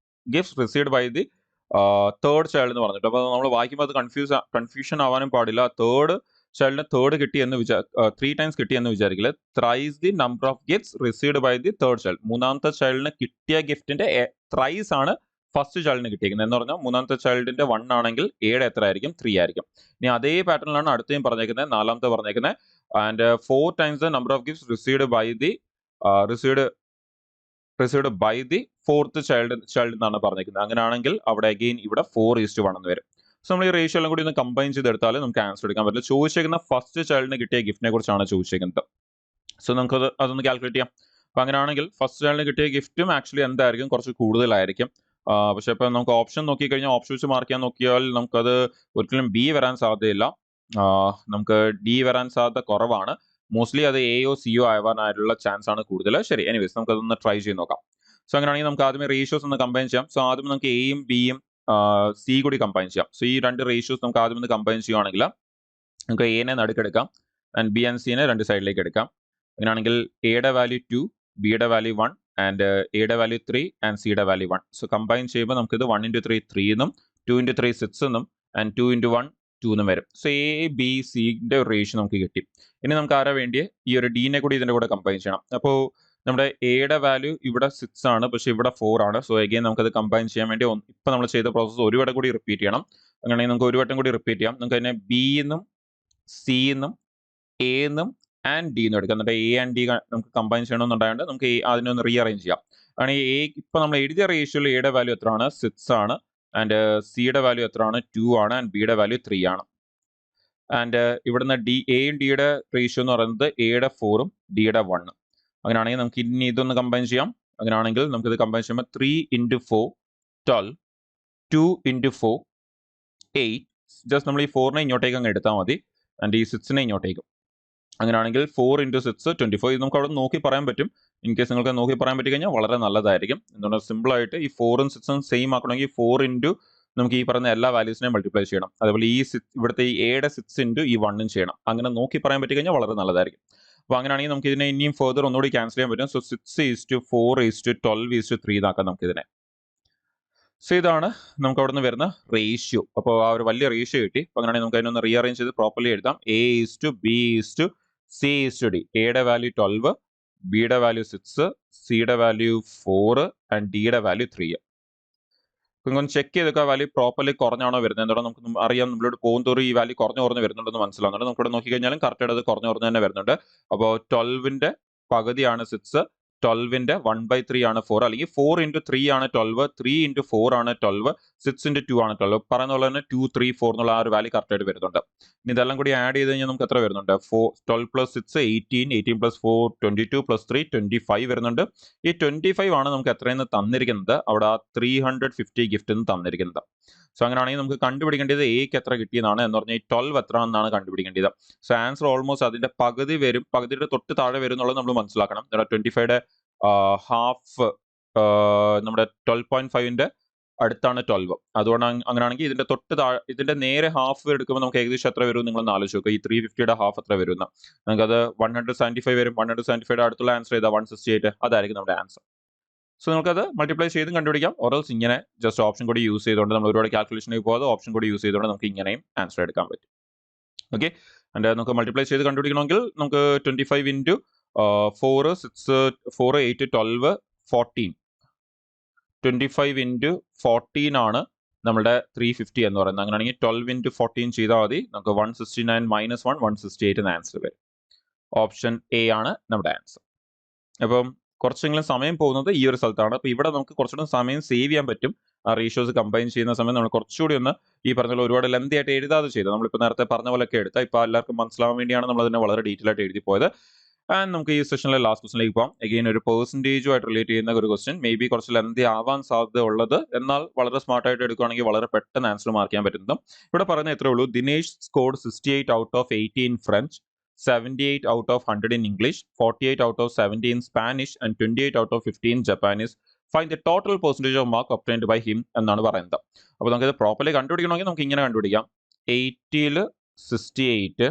gifts received by the third child എന്ന് പറഞ്ഞിട്ട്. അപ്പോൾ നമ്മൾ വായിക്കുമ്പോൾ അത് കൺഫ്യൂഷൻ ആവാനും പാടില്ല. തേർഡ് ചൈൽഡിന് തേർഡ് കിട്ടി എന്ന് 3 ടൈംസ് കിട്ടി എന്ന് വിചാരിക്കില്ല. Thrice the number of gifts received by the third child. മൂന്നാമത്തെ ചൈൽഡിന് കിട്ടിയ ഗിഫ്റ്റിന്റെ ത്രൈസ് ആണ് ഫസ്റ്റ് ചൈൽഡിന് കിട്ടിയിരിക്കുന്നത്. എന്ന് പറഞ്ഞാൽ മൂന്നാമത്തെ ചൈൽഡിന്റെ 1 ആണെങ്കിൽ Aയുടെ എത്ര ആയിരിക്കും? 3 ആയിരിക്കും. ഇനി അതേ പാറ്റേണിലാണ് അടുത്തേയും പറഞ്ഞേക്കുന്നത്, നാലാമത്തെ പറഞ്ഞേക്കുന്നത്. And 4 times the number of gifts received by the fourth child എന്നാണ് പറഞ്ഞേക്കുന്നത്. അങ്ങനെയാണെങ്കിൽ അവിടെ അഗെയിൻ ഇവിടെ 4:1 എന്ന് വരും. സോ നമ്മൾ ഈ റേഷ്യോ എല്ലാം കൂടി ഒന്ന് കമ്പൈൻ ചെയ്തെടുത്താൽ നമുക്ക് ആൻസർ എടുക്കാൻ പറ്റില്ല. ചോദിച്ചേക്കുന്ന ഫസ്റ്റ് ചൈൽഡിന് കിട്ടിയ ഗിഫ്റ്റിനെ കുറിച്ചാണ് ചോദിച്ചേക്കുന്നത്. സോ നമുക്ക് അതൊന്ന് കാൽക്കുലേറ്റ് ചെയ്യാം. അപ്പൊ അങ്ങനെയാണെങ്കിൽ ഫസ്റ്റ് ചൈൽഡിന് കിട്ടിയ ഗിഫ്റ്റും ആക്ച്വലി എന്തായിരിക്കും? കുറച്ച് കൂടുതലായിരിക്കും. പക്ഷെ ഇപ്പൊ നമുക്ക് ഓപ്ഷൻ നോക്കിക്കഴിഞ്ഞാൽ ഓപ്ഷൻ വെച്ച് മാർക്ക് ചെയ്യാൻ നോക്കിയാൽ നമുക്കത് ഒരിക്കലും B വരാൻ സാധ്യതയില്ല. നമുക്ക് D വരാൻ സാധ്യത കുറവാണ്. മോസ്റ്റ്ലി അത് എയോ സിയോ ആവാനായിട്ടുള്ള ചാൻസ് ആണ് കൂടുതൽ. ശരി, എനിവേസ് നമുക്കതൊന്ന് ട്രൈ ചെയ്ത് നോക്കാം. സോ അങ്ങനെയാണെങ്കിൽ നമുക്ക് ആദ്യമേ റേഷ്യോസ് ഒന്ന് കമ്പൈൻ ചെയ്യാം. സോ ആദ്യം നമുക്ക് എയും ബിയും സി കൂടി കമ്പൈൻ ചെയ്യാം. സോ ഈ രണ്ട് റേഷ്യോസ് നമുക്ക് ആദ്യം ഒന്ന് കമ്പൈൻ ചെയ്യുവാണെങ്കിൽ നമുക്ക് എനെ നടുക്കെടുക്കാം ആൻഡ് ബി ആൻഡ് സിനെ രണ്ട് സൈഡിലേക്ക് എടുക്കാം. അങ്ങനെയാണെങ്കിൽ എയുടെ വാല്യൂ 2, ബിയുടെ വാല്യൂ 1 ആൻഡ് എയുടെ വാല്യൂ 3 ആൻഡ് സിയുടെ വാല്യൂ 1. സോ കമ്പൈൻ ചെയ്യുമ്പോൾ നമുക്കിത് 1 into 3 3 എന്നും 2 into 3 6 എന്നും ആൻഡ് 2 into 1 2 എന്നും വരും. സോ എ ബി സിന്റെ ഒരു റേഷ്യോ നമുക്ക് കിട്ടി. ഇനി നമുക്ക് ആരാ വേണ്ടിയേ? ഈ ഒരു ഡീനെ കൂടി ഇതിന്റെ കൂടെ കമ്പൈൻ ചെയ്യണം. അപ്പോൾ നമ്മുടെ എയുടെ വാല്യൂ ഇവിടെ 6 ആണ്, പക്ഷെ ഇവിടെ 4 ആണ്. സോ അഗെയിൻ നമുക്കത് കമ്പൈൻ ചെയ്യാൻ വേണ്ടി ഇപ്പൊ നമ്മൾ ചെയ്ത പ്രോസസ്സ് ഒരു വട്ടം കൂടി റിപ്പീറ്റ് ചെയ്യണം. അങ്ങനെയാണെങ്കിൽ നമുക്ക് ഒരു വട്ടം കൂടി റിപ്പീറ്റ് ചെയ്യാം. നമുക്ക് അതിനെ ബി എന്നും സി എന്നും എ എന്നും ആൻഡ് ഡി എന്നും എടുക്കാം. എന്നിട്ട് എ ആൻഡ് ഡി നമുക്ക് കമ്പൈൻ ചെയ്യണമെന്നുണ്ടായത് നമുക്ക് അതിനെ ഒന്ന് റീഅറേഞ്ച് ചെയ്യാം. അങ്ങനെ എ ഇപ്പൊ നമ്മൾ എഴുതിയ റേഷ്യോയിൽ എയുടെ വാല്യൂ എത്രയാണ്? 6 ആണ്. ആൻഡ് സിയുടെ വാല്യൂ എത്രയാണ്? 2 ആണ്. ആൻഡ് ബിയുടെ വാല്യൂ 3 ആണ്. ആൻഡ് ഇവിടുന്ന് എയും ഡിയുടെ റേഷ്യോ എന്ന് പറയുന്നത് എയുടെ 4ഉം ഡിയുടെ 1. അങ്ങനെയാണെങ്കിൽ നമുക്ക് ഇനി ഇതൊന്ന് കമ്പൈൻ ചെയ്യാം. അങ്ങനെയാണെങ്കിൽ നമുക്കിത് കമ്പൈൻ ചെയ്യുമ്പോൾ 3 into 4 12, 2 into 4 8. ജസ്റ്റ് നമ്മൾ ഈ 4നെ ഇങ്ങോട്ടേക്ക് അങ്ങ് എടുത്താൽ മതി ആൻഡ് ഈ 6നെ ഇങ്ങോട്ടേക്കും. അങ്ങനെയാണെങ്കിൽ 4 into 6 24. ഇത് നമുക്ക് അവിടെ നോക്കി പറയാൻ പറ്റും. ഇൻ കേസ് നിങ്ങൾക്ക് നോക്കി പറയാൻ പറ്റി കഴിഞ്ഞാൽ വളരെ നല്ലതായിരിക്കും. എന്തുകൊണ്ട് സിമ്പിൾ ആയിട്ട് ഈ 4ഉം 6ഉം സെയിം ആക്കണമെങ്കിൽ 4 into നമുക്ക് ഈ പറഞ്ഞ എല്ലാ വാല്യൂസിനെയും മൾട്ടിപ്ലൈ ചെയ്യണം. അതേപോലെ ഈ ഇവിടുത്തെ ഈ എയുടെ 6 into ഈ 1ഉം ചെയ്യണം. അങ്ങനെ നോക്കി പറയാൻ പറ്റി കഴിഞ്ഞാൽ വളരെ നല്ലതായിരിക്കും. അപ്പോൾ അങ്ങനെയാണെങ്കിൽ നമുക്ക് ഇതിനെ ഇനിയും ഫെർദർ ഒന്നുകൂടി ക്യാൻസൽ ചെയ്യാൻ പറ്റും. സോ 6:4:12:3 ഇതാക്കാം നമുക്കിതിനെ. സോ ഇതാണ് നമുക്ക് അവിടെ നിന്ന് വരുന്ന റേഷ്യോ. അപ്പോൾ ആ ഒരു വലിയ റേഷ്യോ കിട്ടി. അപ്പോൾ അങ്ങനെയാണെങ്കിൽ നമുക്ക് അതിനൊന്ന് റീഅറേഞ്ച് ചെയ്ത് പ്രോപ്പർലി എഴുതാം. A:B:C:D. എയുടെ വാല്യൂ 12, ബിയുടെ വാല്യൂ 6, സിയുടെ വാല്യൂ 4 ആൻഡ് ഡിയുടെ വാല്യൂ 3. ഒന്ന് ചെക്ക് ചെയ്തൊക്കെ വാല്യൂ പ്രോപ്പർലി കുറഞ്ഞാണോ വരുന്നത്? എന്താണ് നമുക്ക് അറിയാം, നമ്മളോട് പോകുന്തോറും ഈ വാല്യൂ കുറഞ്ഞു വരുന്നുണ്ടെന്ന് മനസ്സിലാവുന്നുണ്ട്. നമുക്കിവിടെ നോക്കിക്കഴിഞ്ഞാലും കറക്റ്റായിട്ട് അത് കുറഞ്ഞു തന്നെ വരുന്നുണ്ട്. അപ്പോൾ 12ന്റെ പകുതിയാണ് 6, 12ന്റെ 1/3 ആണ് 4, അല്ലെങ്കിൽ 4 into 3 ആണ് 12, 3 into 4 ആണ് 12, 6 into 2 ആണ് 12. പറയുന്ന പോലെ തന്നെ 2, 3, 4 എന്നുള്ള ആ ഒരു വാല്യൂ കറക്റ്റായിട്ട് വരുന്നുണ്ട്. ഇനി ഇതെല്ലാം കൂടി ആഡ് ചെയ്ത് കഴിഞ്ഞാൽ നമുക്ക് എത്ര വരുന്നുണ്ട്? 12 plus 6 18, 18 plus 4 22 plus 3 25 വരുന്നുണ്ട്. ഈ 25 ആണ് നമുക്ക് എത്രയെന്ന് തന്നിരിക്കുന്നത്. അവിടെ ആ 350 ഗിഫ്റ്റ് എന്ന് തന്നിരിക്കുന്നത്. സോ അങ്ങനെയാണെങ്കിൽ നമുക്ക് കണ്ടുപിടിക്കേണ്ടത് എക്ക് എത്ര കിട്ടിയെന്നാണ്. എന്ന് പറഞ്ഞാൽ ഈ 12 എത്ര എന്നാണ് കണ്ടുപിടിക്കേണ്ടത്. സോ ആൻസർ ഓൾമോസ്റ്റ് അതിന്റെ പകുതി വരും, പകുതിയുടെ തൊട്ട് താഴെ വരും എന്നുള്ളത് നമ്മൾ മനസ്സിലാക്കണം. 25യുടെ ഹാഫ് നമ്മുടെ 12.5ന്റെ അടുത്താണ് 12. അതുകൊണ്ട് അങ്ങനെയാണെങ്കിൽ ഇതിന്റെ തൊട്ട് താഴെ, ഇതിന്റെ നേരെ ഹാഫ് എടുക്കുമ്പോൾ നമുക്ക് ഏകദേശം എത്ര വരും നിങ്ങളൊന്ന് ആലോചിച്ച് നോക്കുക. ഈ 350യുടെ ഹാഫ് എത്ര വരുന്ന നമുക്കത് 175 വരും. 175യുടെ അടുത്തുള്ള ആൻസർ ഏതാ? 168. അതായിരിക്കും നമ്മുടെ ആൻസർ. സോ നമുക്കത് മൾട്ടിപ്ലൈ ചെയ്തും കണ്ടുപിടിക്കാം. ഓരോസ് ഇങ്ങനെ ജസ്റ്റ് ഓപ്ഷൻ കൂടി യൂസ് ചെയ്തുകൊണ്ട് നമ്മൾ ഒരുപാട് കാൽക്കുലേഷനിലേക്ക് പോകാതെ ഓപ്ഷൻ കൂടി യൂസ് ചെയ്തുകൊണ്ട് നമുക്ക് ഇങ്ങനെയും ആൻസർ എടുക്കാൻ പറ്റും. ഓക്കെ, ആൻഡ് നമുക്ക് മൾട്ടിപ്ലൈ ചെയ്ത് കണ്ടുപിടിക്കണമെങ്കിൽ നമുക്ക് 25 into 4 6 4 8 12 14. 25 into 14 ആണ് നമ്മുടെ 350 എന്ന് പറയുന്നത്. അങ്ങനെയാണെങ്കിൽ 12 into 14 ചെയ്താൽ മതി. നമുക്ക് 169 minus 1 168 എന്ന ആൻസർ വരും. ഓപ്ഷൻ എ ആണ് നമ്മുടെ ആൻസർ. അപ്പം കുറച്ചെങ്കിലും സമയം പോകുന്നത് ഈ ഒരു സ്ഥലത്താണ്. അപ്പോൾ ഇവിടെ നമുക്ക് കുറച്ചുകൂടി സമയം സേവ് ചെയ്യാൻ പറ്റും. ആ റേഷ്യോസ് കമ്പൈൻ ചെയ്യുന്ന സമയം നമ്മൾ കുറച്ചുകൂടി ഒന്ന് ഈ പറഞ്ഞ പോലെ ഒരുപാട് ലെന്തി ആയിട്ട് എഴുതാതെ ചെയ്തു. നമ്മളിപ്പോൾ നേരത്തെ പറഞ്ഞ പോലെയൊക്കെ എടുത്താൽ ഇപ്പോൾ എല്ലാവർക്കും മനസ്സിലാവാൻ വേണ്ടിയാണ് നമ്മൾ അതിനെ വളരെ ഡീറ്റെയിൽ ആയിട്ട് എഴുതി പോയത്. ആൻഡ് നമുക്ക് ഈ സെഷനിലെ ലാസ്റ്റ് ക്വസ്റ്റിലേക്ക് പോകാം. അഗെയിൻ ഒരു പെർസെൻറ്റേജുമായിട്ട് റിലേറ്റ് ചെയ്യുന്ന ഒരു ക്വസ്റ്റ്യൻ, മേ ബി കുറച്ച് ലെന്തി ആവാൻ സാധ്യത ഉള്ളത്, എന്നാൽ വളരെ സ്മാർട്ടായിട്ട് എടുക്കുകയാണെങ്കിൽ വളരെ പെട്ടെന്ന് ആൻസർ മാർക്ക് ചെയ്യാൻ പറ്റുന്നത്. ഇവിടെ പറയുന്നത് എത്രയേ ഉള്ളൂ: Dinesh scored 68 out of 80 in French, 78 out of 100 in English, 48 out of 70 in Spanish and 28 out of 50 in Japanese. Find the total percentage of mark obtained by him എന്നാണ് പറയുന്നത്. അപ്പോൾ നമുക്കിത് പ്രോപ്പർലി കണ്ടുപിടിക്കണമെങ്കിൽ നമുക്ക് ഇങ്ങനെ കണ്ടുപിടിക്കാം. 80ൽ 68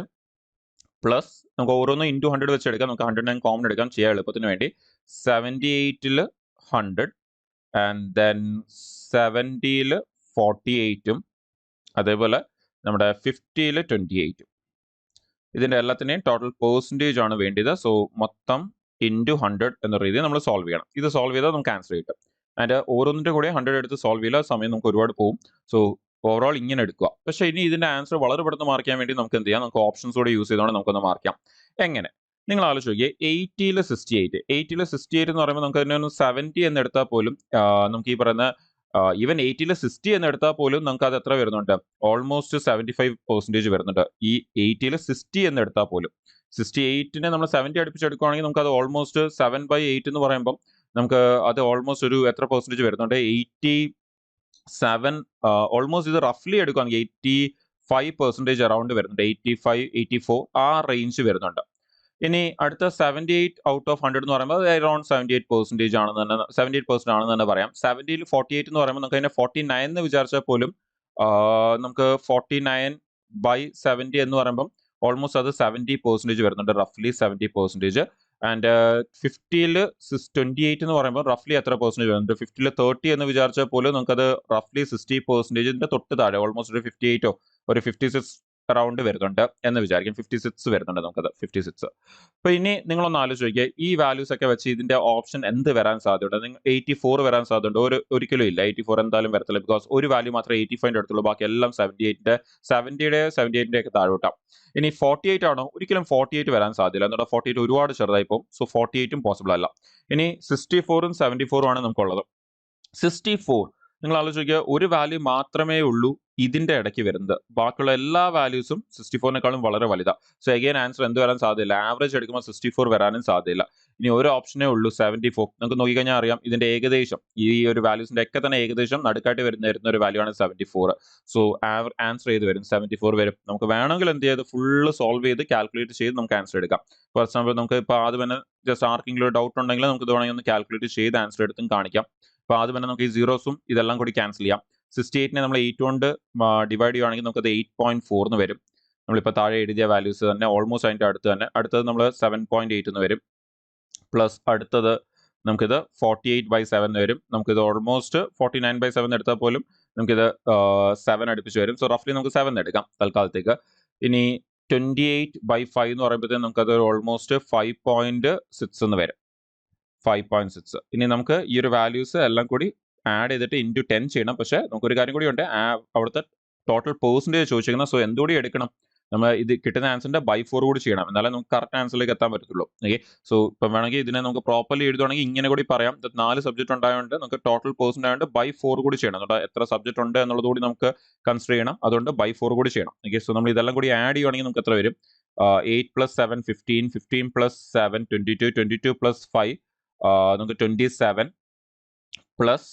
പ്ലസ് നമുക്ക് ഓരോന്നും ഇൻറ്റു 100 വെച്ച് എടുക്കാം. നമുക്ക് 109 കോമൺ എടുക്കാം ചെയ്യാൻ എളുപ്പത്തിന് വേണ്ടി. 78ൽ 100 ആൻഡ് ദെൻ 70ൽ 48ഉം അതേപോലെ നമ്മുടെ 50ൽ 28ഉം. ഇതിൻ്റെ എല്ലാത്തിനെയും ടോട്ടൽ പെർസെൻറ്റേജ് ആണ് വേണ്ടത്. സോ മൊത്തം ഇൻറ്റു 100 എന്ന രീതിയിൽ നമ്മൾ സോൾവ് ചെയ്യണം. ഇത് സോൾവ് ചെയ്താൽ നമുക്ക് ആൻസർ കിട്ടും. ആൻഡ് ഓരോന്നിൻ്റെ കൂടെ 100 എടുത്ത് സോൾവ് ചെയ്യില്ല, സമയം നമുക്ക് ഒരുപാട് പോകും. സോ ഓവറോൾ ഇങ്ങനെ എടുക്കുക. പക്ഷേ ഇനി ഇതിൻ്റെ ആൻസർ വളരെ പെട്ടെന്ന് മാർക്ക് ചെയ്യാൻ വേണ്ടി നമുക്ക് എന്ത് ചെയ്യാം? നമുക്ക് ഓപ്ഷൻസ് കൂടെ യൂസ് ചെയ്തുകൊണ്ട് നമുക്കൊന്ന് മാർക്ക് ചെയ്യാം. എങ്ങനെ? നിങ്ങൾ ആലോചിച്ച് നോക്കിയേ, 80ൽ 68 എന്ന് പറയുമ്പോൾ നമുക്ക് അതിനെ ഒന്ന് 70 എന്ന് എടുത്താൽ പോലും നമുക്ക് ഈ പറയുന്ന ഈവൻ 80ൽ 60 എന്ന് എടുത്താൽ പോലും നമുക്ക് അത് എത്ര വരുന്നുണ്ട്? ഓൾമോസ്റ്റ് 75% വരുന്നുണ്ട്. ഈ 80ൽ 60 എന്ന് എടുത്താൽ പോലും 68നെ നമ്മൾ 70 അടുപ്പിച്ചെടുക്കുകയാണെങ്കിൽ നമുക്ക് അത് ഓൾമോസ്റ്റ് 7/8 എന്ന് പറയുമ്പോൾ നമുക്ക് അത് ഓൾമോസ്റ്റ് ഒരു എത്ര പെർസെൻറ്റേജ് വരുന്നുണ്ട്? 87. ഓൾമോസ്റ്റ് ഇത് റഫ്ലി എടുക്കുകയാണെങ്കിൽ 85% അറൗണ്ട് വരുന്നുണ്ട്. 85 84 ആ റേഞ്ച് വരുന്നുണ്ട്. ഇനി അടുത്ത 78 ഔട്ട് ഓഫ് 100 എന്ന് പറയുമ്പോൾ അത് അറൌണ്ട് 78% ആണെന്ന് തന്നെ 78% ആണെന്ന് തന്നെ പറയാം. 70യിൽ 48 എന്ന് പറയുമ്പോൾ നമുക്ക് അതിനെ 49 എന്ന് വിചാരിച്ചാൽ പോലും നമുക്ക് 49/70 എന്ന് പറയുമ്പം ഓൾമോസ്റ്റ് അത് 70% വരുന്നുണ്ട്, റഫ്ലി 70%. ആൻഡ് 50യിൽ 28 എന്ന് പറയുമ്പോൾ റഫ്ലി എത്ര പെർസെൻറ്റേജ് വരുന്നുണ്ട്? 50യിൽ 30 എന്ന് വിചാരിച്ചാൽ പോലും നമുക്കത് റഫ്ലി 60%ന്റെ തൊട്ട് താഴെ ഓൾമോസ്റ്റ് ഒരു 58ഓ ഒരു 56 അറൗണ്ട് വരുന്നുണ്ട് എന്ന് വിചാരിക്കും. 56 വരുന്നുണ്ട് നമുക്കത് 56. അപ്പൊ ഇനി നിങ്ങളൊന്ന് ആലോചിച്ച് നോക്കിയാൽ ഈ വാല്യൂസ് ഒക്കെ വെച്ച് ഇതിന്റെ ഓപ്ഷൻ എന്ത് വരാൻ സാധ്യതയുണ്ട്? നിങ്ങൾ 84 വരാൻ സാധ്യതയുണ്ട്? ഒരിക്കലും ഇല്ല. 84 എന്തായാലും വരത്തില്ല. ബിക്കോസ് ഒരു വാല്യൂ മാത്രമേ 85ന്റെ അടുത്തുള്ളൂ, ബാക്കി എല്ലാം 70യുടെ ഒക്കെ താഴോട്ടാം. ഇനി 48 ആണോ? ഒരിക്കലും 48 വരാൻ സാധ്യതയില്ല. എന്നുള്ള 48 ഒരുപാട് ചെറുതായി പോകും. സോ 48ഉം പോസിബിൾ അല്ല. ഇനി 64ഉം 74ഉം ആണ് നമുക്കുള്ളത്. 64 നിങ്ങൾ ആലോചിച്ച് നോക്കിയാൽ ഒരു വാല്യൂ മാത്രമേ ഉള്ളൂ ഇതിന്റെ ഇടയ്ക്ക് വരുന്നത്, ബാക്കിയുള്ള എല്ലാ വാല്യൂസും 64നേക്കാളും വളരെ വലുതാണ്. സോ അഗൈൻ ആൻസർ എന്ത് വരാൻ സാധ്യതയില്ല? ആവറേജ് എടുക്കുമ്പോൾ 64 വരാനും സാധ്യതയില്ല. ഇനി ഒരു ഓപ്ഷനേ ഉള്ളൂ 74. നമുക്ക് നോക്കിക്കഴിഞ്ഞാൽ അറിയാം ഇതിന്റെ ഏകദേശം ഈ ഒരു വാല്യൂസിന്റെ ഒക്കെ തന്നെ ഏകദേശം നടുക്കായിട്ട് വരുന്ന ഒരു വാല്യൂ ആണ് 74. സോ ആൻസർ ചെയ്ത് വരും 74 വരും. നമുക്ക് വേണമെങ്കിൽ എന്ത് ചെയ്ത് ഫുള്ള് സോൾവ് ചെയ്ത് കാൽക്കുലേറ്റ് ചെയ്ത് നമുക്ക് ആൻസർ എടുക്കാം. ഫോർ എക്സാമ്പിൾ നമുക്ക് ഇപ്പോൾ ആദ്യം തന്നെ ജസ്റ്റ് ആർക്കെങ്കിലും ഒരു ഡൗട്ട് ഉണ്ടെങ്കിൽ നമുക്ക് ഇത് വേണമെങ്കിൽ ഒന്ന് കാൽക്കുലേറ്റ് ചെയ്ത് ആൻസർ എടുത്തും കാണിക്കാം. അപ്പോൾ ആദ്യം തന്നെ നമുക്ക് ഈ സീറോസും ഇതെല്ലാം കൂടി ക്യാൻസൽ ചെയ്യാം. 68നെ നമ്മൾ 8 കൊണ്ട് ഡിവൈഡ് ചെയ്യുകയാണെങ്കിൽ നമുക്കത് 8.4 എന്ന് വരും. നമ്മളിപ്പോൾ താഴെ എഴുതിയ വാല്യൂസ് തന്നെ ഓൾമോസ്റ്റ് അതിൻ്റെ അടുത്തത് നമ്മൾ 7.8 എന്ന് വരും. പ്ലസ് അടുത്തത് നമുക്കിത് 48/7 എന്ന് വരും. നമുക്കിത് ഓൾമോസ്റ്റ് 49/7 എടുത്താൽ പോലും നമുക്കിത് 7 അടുപ്പിച്ച് വരും. സോ റഫ്ലി നമുക്ക് 7 എടുക്കാം തൽക്കാലത്തേക്ക്. ഇനി 28/5 എന്ന് പറയുമ്പോഴത്തേക്കും നമുക്കത് ഓൾമോസ്റ്റ് 5.6 എന്ന് വരും. 5.6. ഇനി നമുക്ക് ഈ ഒരു വാല്യൂസ് എല്ലാം കൂടി ആഡ് ചെയ്തിട്ട് ഇൻറ്റു 10 ചെയ്യണം. പക്ഷേ നമുക്കൊരു കാര്യം കൂടി ഉണ്ട്, അവിടുത്തെ ടോട്ടൽ പെർസെൻറ്റേജ് ചോദിച്ചിരിക്കുന്നത്. സോ എന്തുകൂടി എടുക്കണം? നമ്മൾ ഇത് കിട്ടുന്ന ആൻസറിന്റെ ബൈ 4 കൂടി ചെയ്യണം, എന്നാലേ നമുക്ക് കറക്റ്റ് ആൻസറിലേക്ക് എത്താൻ പറ്റത്തുള്ളൂ. ഓക്കെ, സോ ഇപ്പം വേണമെങ്കിൽ ഇതിനെ നമുക്ക് പ്രോപ്പർലി എഴുതുവാണെങ്കിൽ ഇങ്ങനെ കൂടി പറയാം. 4 സബ്ജക്ട് ഉണ്ടായതുകൊണ്ട് നമുക്ക് ടോട്ടൽ പെർസെൻറ്റ് ആയതുകൊണ്ട് ബൈ 4 കൂടി ചെയ്യണം. അതുകൊണ്ട് എത്ര സബ്ജക്ട് ഉണ്ട് എന്നുള്ളത് കൂടി നമുക്ക് കൺസിഡർ ചെയ്യണം. അതുകൊണ്ട് ബൈ 4 കൂടി ചെയ്യണം. ഓക്കെ, സോ നമ്മൾ ഇതെല്ലാം കൂടി ആഡ് ചെയ്യുവാണെങ്കിൽ നമുക്ക് എത്ര വരും? 8 + 7 15, 15 + 7 22, 22 + 5 നമുക്ക് 27 പ്ലസ്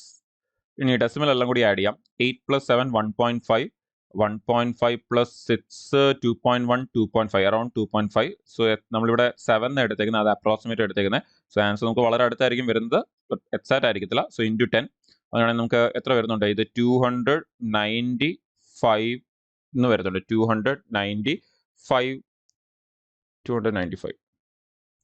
ഇനി ഡെസിമൽ എല്ലാം കൂടി ആഡ് ചെയ്യാം. 8 + 7 1.5, 1.5 + 6 2.1, 2.5 അറൌണ്ട് 2.5. സോ നമ്മളിവിടെ 7 എടുത്തേക്കുന്നത്, അത് അപ്രോക്സിമേറ്റ് എടുത്തേക്കുന്നത്. സോ ആൻസർ നമുക്ക് വളരെ അടുത്തായിരിക്കും വരുന്നത്, എക്സാക്റ്റ് ആയിരിക്കത്തില്ല. സോ ഇൻറ്റു 10 അങ്ങനെയാണെങ്കിൽ നമുക്ക് എത്ര വരുന്നുണ്ട്? ഇത് 295 എന്ന് വരുന്നുണ്ട്. 295 27,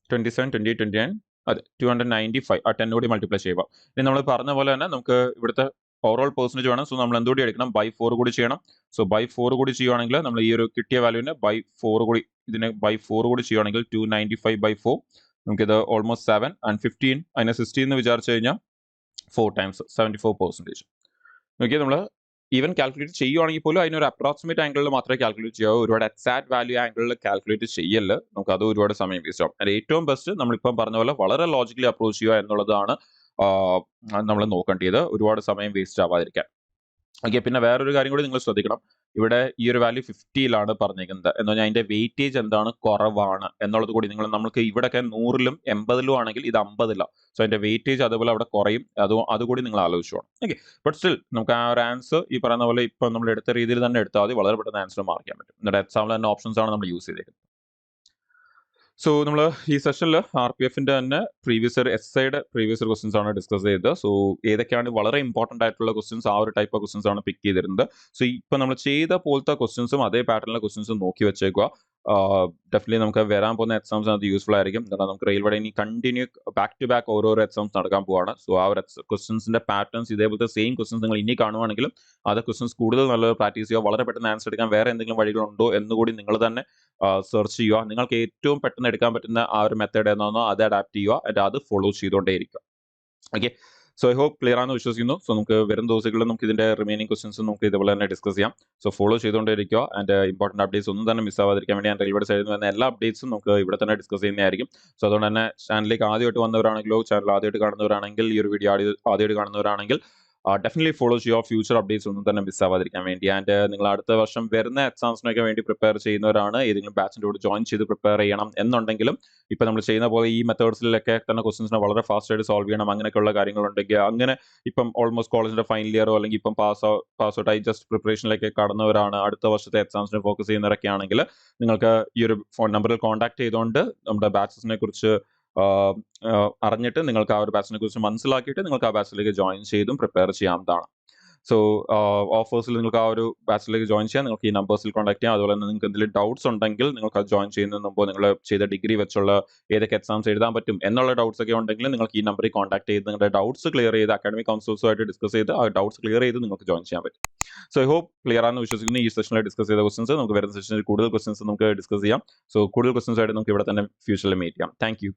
28, 29 അതെ 295 ആ 10 കൂടി മൾട്ടിപ്ലൈ ചെയ്യുക. ഇനി നമ്മൾ പറഞ്ഞ പോലെ തന്നെ നമുക്ക് ഇവിടുത്തെ ഓവറോൾ പെർസെൻറ്റേജ് വേണം. സോ നമ്മൾ എന്തുകൂടി എടുക്കണം? ബൈ 4 കൂടി ചെയ്യണം. സോ ബൈ 4 കൂടി ചെയ്യുവാണെങ്കിൽ നമ്മൾ ഈ ഒരു കിട്ടിയ വാല്യൂവിനെ ബൈ 4 കൂടി ചെയ്യുവാണെങ്കിൽ 295/4 നമുക്കിത് ഓൾമോസ്റ്റ് 7 ആൻഡ് 15 അതിനെ 16 എന്ന് വിചാരിച്ചു കഴിഞ്ഞാൽ 4 ടൈംസ് 74%. നോക്കിയാൽ നമ്മൾ ഈവൻ കാൽക്കുലേറ്റ് ചെയ്യുവാണെങ്കിൽ പോലും അതിനൊരു അപ്രോക്സിമേറ്റ് ആംഗിളിൽ മാത്രമേ കാൽക്കുലേറ്റ് ചെയ്യാവൂ. ഒരുപാട് എക്സാക്ട് വാല്യൂ ആംഗിളിൽ കാൽക്കുലേറ്റ് ചെയ്യല്ല, നമുക്ക് അത് ഒരുപാട് സമയം വേസ്റ്റ് ആവും. അതിന് ഏറ്റവും ബെസ്റ്റ് നമ്മളിപ്പം പറഞ്ഞ പോലെ വളരെ ലോജിക്കലി അപ്രോച്ച് ചെയ്യുക എന്നുള്ളതാണ് നമ്മൾ നോക്കേണ്ടത്, ഒരുപാട് സമയം വേസ്റ്റ് ആവാതിരിക്കാൻ. ഓക്കെ, പിന്നെ വേറൊരു കാര്യം കൂടി നിങ്ങൾ ശ്രദ്ധിക്കണം. ഇവിടെ ഈ ഒരു വാല്യൂ 50യിലാണ് പറഞ്ഞിരിക്കുന്നത് എന്ന് പറഞ്ഞാൽ അതിന്റെ വെയിറ്റേജ് എന്താണ്? കുറവാണ് എന്നുള്ളത് കൂടി നമുക്ക് ഇവിടെയൊക്കെ 100ലും 80ലും ആണെങ്കിൽ ഇത് 50ലാണ്. സോ അതിന്റെ വെയിറ്റേജ് അതുപോലെ അവിടെ കുറയും. അതുകൂടി നിങ്ങൾ ആലോചിച്ചോണം. ഓക്കെ, ബട്ട് സ്റ്റിൽ നമുക്ക് ആ ഒരു ആൻസർ ഈ പറയുന്ന പോലെ ഇപ്പം നമ്മൾ എടുത്ത രീതിയിൽ തന്നെ എടുത്താൽ മതി, വളരെ പെട്ടെന്ന് ആൻസർ മാർക്ക് ചെയ്യാൻ പറ്റും. എന്നിട്ട് എക്സാമിൽ തന്നെ ഓപ്ഷൻസ് ആണ് നമ്മൾ യൂസ് ചെയ്തേക്കുന്നത്. സോ നമ്മൾ ഈ സെഷനിൽ RPFന്റെ തന്നെ എസ്ഐയുടെ പ്രീവിയസ് ക്വസ്റ്റ്യൻസ് ആണ് ഡിസ്കസ് ചെയ്തത്. സോ ഏതൊക്കെയാണ് വളരെ ഇമ്പോർട്ടൻ്റ് ആയിട്ടുള്ള ക്വസ്റ്റ്യൻസ്, ആ ഒരു ടൈപ്പ് ഓഫ് ക്വസ്റ്റ്യൻസ് ആണ് പിക്ക് ചെയ്തിരുന്നത്. സോ ഇപ്പം നമ്മൾ ചെയ്ത പോലത്തെ ക്വസ്റ്റ്യൻസും അതേ പാറ്റേണിലെ ക്വസ്റ്റ്യൻസും നോക്കി വെച്ചേക്കുക. ഡെഫിനറ്റ്ലി നമുക്ക് വരാൻ പോകുന്ന എക്സാംസ് അത് യൂസ്ഫുൾ ആയിരിക്കും. കാരണം നമുക്ക് റെയിൽവേയുടെ ഇനി കണ്ടിന്യൂ ബാക്ക് ടു ബാക്ക് ഓരോരോ എക്സാംസ് നടക്കാൻ പോവാണ്. സോ ആ ഒരു ക്വസ്റ്റ്യൻസിന്റെ പാറ്റേൺസ് ഇതേപോലത്തെ സെയിം ക്വസ്റ്റ്യൻസ് നിങ്ങൾ ഇനി കാണുവാണെങ്കിലും അത് ക്വസ്റ്റ്യൻസ് കൂടുതൽ നല്ലത് പ്രാക്ടീസ് ചെയ്യുക. വളരെ പെട്ടെന്ന് ആൻസർ എടുക്കാൻ വേറെ എന്തെങ്കിലും വഴികളുണ്ടോ എന്നുകൂടി നിങ്ങൾ തന്നെ സെർച്ച് ചെയ്യുക. നിങ്ങൾക്ക് ഏറ്റവും പെട്ടെന്ന് എടുക്കാൻ പറ്റുന്ന ആ ഒരു മെത്തേഡ് എന്നാണോ അത് അഡാപ്റ്റ് ചെയ്യുക, and അത് ഫോളോ ചെയ്തുകൊണ്ടേയിരിക്കുക. Okay, so I hope clear ആണെന്ന് വിശ്വസിക്കുന്നു. സോ നമുക്ക് വരും ദിവസങ്ങളിൽ നമുക്ക് ഇതിന്റെ റിമൈനിങ് ക്വസ്റ്റൻസ് നമുക്ക് ഇതുപോലെ തന്നെ ഡിസ്കസ് ചെയ്യാം. സോ ഫോളോ ചെയ്തുകൊണ്ടേയിരിക്കുക. ആൻഡ് ഇമ്പോർട്ടന്റ് അപ്ഡേറ്റ്സ് ഒന്നും തന്നെ മിസ് ആവാതിരിക്കാൻ വേണ്ടി ഞാൻ റെയിൽവേയുടെ സൈഡിൽ നിന്ന് വരുന്ന എല്ലാ അപ്ഡേറ്റ്സും നമുക്ക് ഇവിടെ തന്നെ ഡിസ്കസ് ചെയ്യുന്നതായിരിക്കും. സോ അതുകൊണ്ട് തന്നെ ചാനലിലേക്ക് ആദ്യമായിട്ട് വന്നവരാണെങ്കിലോ ചാനൽ ആദ്യമായിട്ട് കാണുന്നവരാണെങ്കിൽ ഈ ഒരു വീഡിയോ ആദ്യമായിട്ട് കാണുന്നവരാണെങ്കിൽ ഡെഫിനറ്റ്ലി ഫോളോ ചെയ്യുക. ഫ്യൂച്ചർ അപ്ഡേറ്റ്സ് ഒന്നും തന്നെ മിസ്സാവാതിരിക്കാൻ വേണ്ടി. ആൻഡ് നിങ്ങൾ അടുത്ത വർഷം വരുന്ന എക്സാംസിനൊക്കെ വേണ്ടി പ്രിപ്പയർ ചെയ്യുന്നവരാണ്, ഏതെങ്കിലും ബാച്ചിൻ്റെ കൂടെ ജോയിൻ ചെയ്ത് പ്രിപ്പയർ ചെയ്യണം എന്നുണ്ടെങ്കിലും ഇപ്പം നമ്മൾ ചെയ്യുന്ന പോലെ ഈ മെത്തേഡ്സിലൊക്കെ തന്നെ ക്വസ്റ്റൻസിനെ വളരെ ഫാസ്റ്റ് ആയിട്ട് സോൾവ് ചെയ്യണം അങ്ങനെയൊക്കെയുള്ള കാര്യങ്ങളുണ്ടെങ്കിൽ, അങ്ങനെ ഇപ്പം ഓൾമോസ്റ്റ് കോളേജിന്റെ ഫൈനൽ ഇയറോ അല്ലെങ്കിൽ ഇപ്പം പാസ് ഔട്ടായി ജസ്റ്റ് പ്രിപ്പറേഷനിലേക്ക് കടന്നവരാണ്, അടുത്ത വർഷത്തെ എക്സാംസിന് ഫോക്കസ് ചെയ്യുന്നവരൊക്കെ ആണെങ്കിൽ നിങ്ങൾക്ക് ഈ ഒരു ഫോൺ നമ്പറിൽ കോൺടാക്ട് ചെയ്തുകൊണ്ട് നമ്മുടെ ബാച്ചസിനെ കുറിച്ച് അറിഞ്ഞിട്ട് നിങ്ങൾക്ക് ആ ഒരു ബാച്ചിനെ കുറിച്ച് മനസ്സിലാക്കിയിട്ട് നിങ്ങൾക്ക് ആ ബാച്ചിലേക്ക് ജോയിൻ ചെയ്തും പ്രിപ്പയർ ചെയ്യാവുന്നതാണ്. സോ ഓഫേഴ്സിൽ നിങ്ങൾക്ക് ആ ഒരു ബാച്ചിലേക്ക് ജോയിൻ ചെയ്യാൻ നിങ്ങൾക്ക് ഈ നമ്പേഴ്സിൽ കോൺടാക്ട് ചെയ്യാം. അതുപോലെ തന്നെ നിങ്ങൾക്ക് എന്തെങ്കിലും ഡൗട്ട്സ് ഉണ്ടെങ്കിൽ നിങ്ങൾക്ക് അത് ജോയിൻ ചെയ്യുന്നതിന് മുമ്പ് നിങ്ങൾ ചെയ്ത ഡിഗ്രി വെച്ചുള്ള ഏതൊക്കെ എക്സാംസ് എഴുതാൻ പറ്റും എന്നുള്ള ഡൗട്ട്സ് ഒക്കെ ഉണ്ടെങ്കിൽ നിങ്ങൾക്ക് ഈ നമ്പറിൽ കോൺടാക്ട് ചെയ്ത് നിങ്ങളുടെ ഡൗട്ട്സ് ക്ലിയർ ചെയ്ത് അക്കാഡമിക് കൗൺസിൽസുമായിട്ട് ഡിസ്കസ് ചെയ്ത് ആ ഡൗട്ട്സ് ക്ലിയർ ചെയ്ത് നിങ്ങൾക്ക് ജോയിൻ ചെയ്യാൻ പറ്റും. സോ ഐ ഹോപ്പ് ക്ലിയർ ആണെന്ന് വിശ്വസിക്കുന്നു. ഈ സെഷനിൽ ഡിസ്കസ് ചെയ്ത ക്വസ്റ്റൻസ് നമുക്ക് വരുന്ന സെഷനിൽ കൂടുതൽ ക്വസ്റ്റൻസ് നമുക്ക് ഡിസ്കസ് ചെയ്യാം. സോ കൂടുതൽ ക്വസ്റ്റൻസ് ആയിട്ട് നമുക്ക് ഇവിടെ തന്നെ ഫ്യൂച്ചറിൽ മീറ്റ് ചെയ്യാം. Thank you.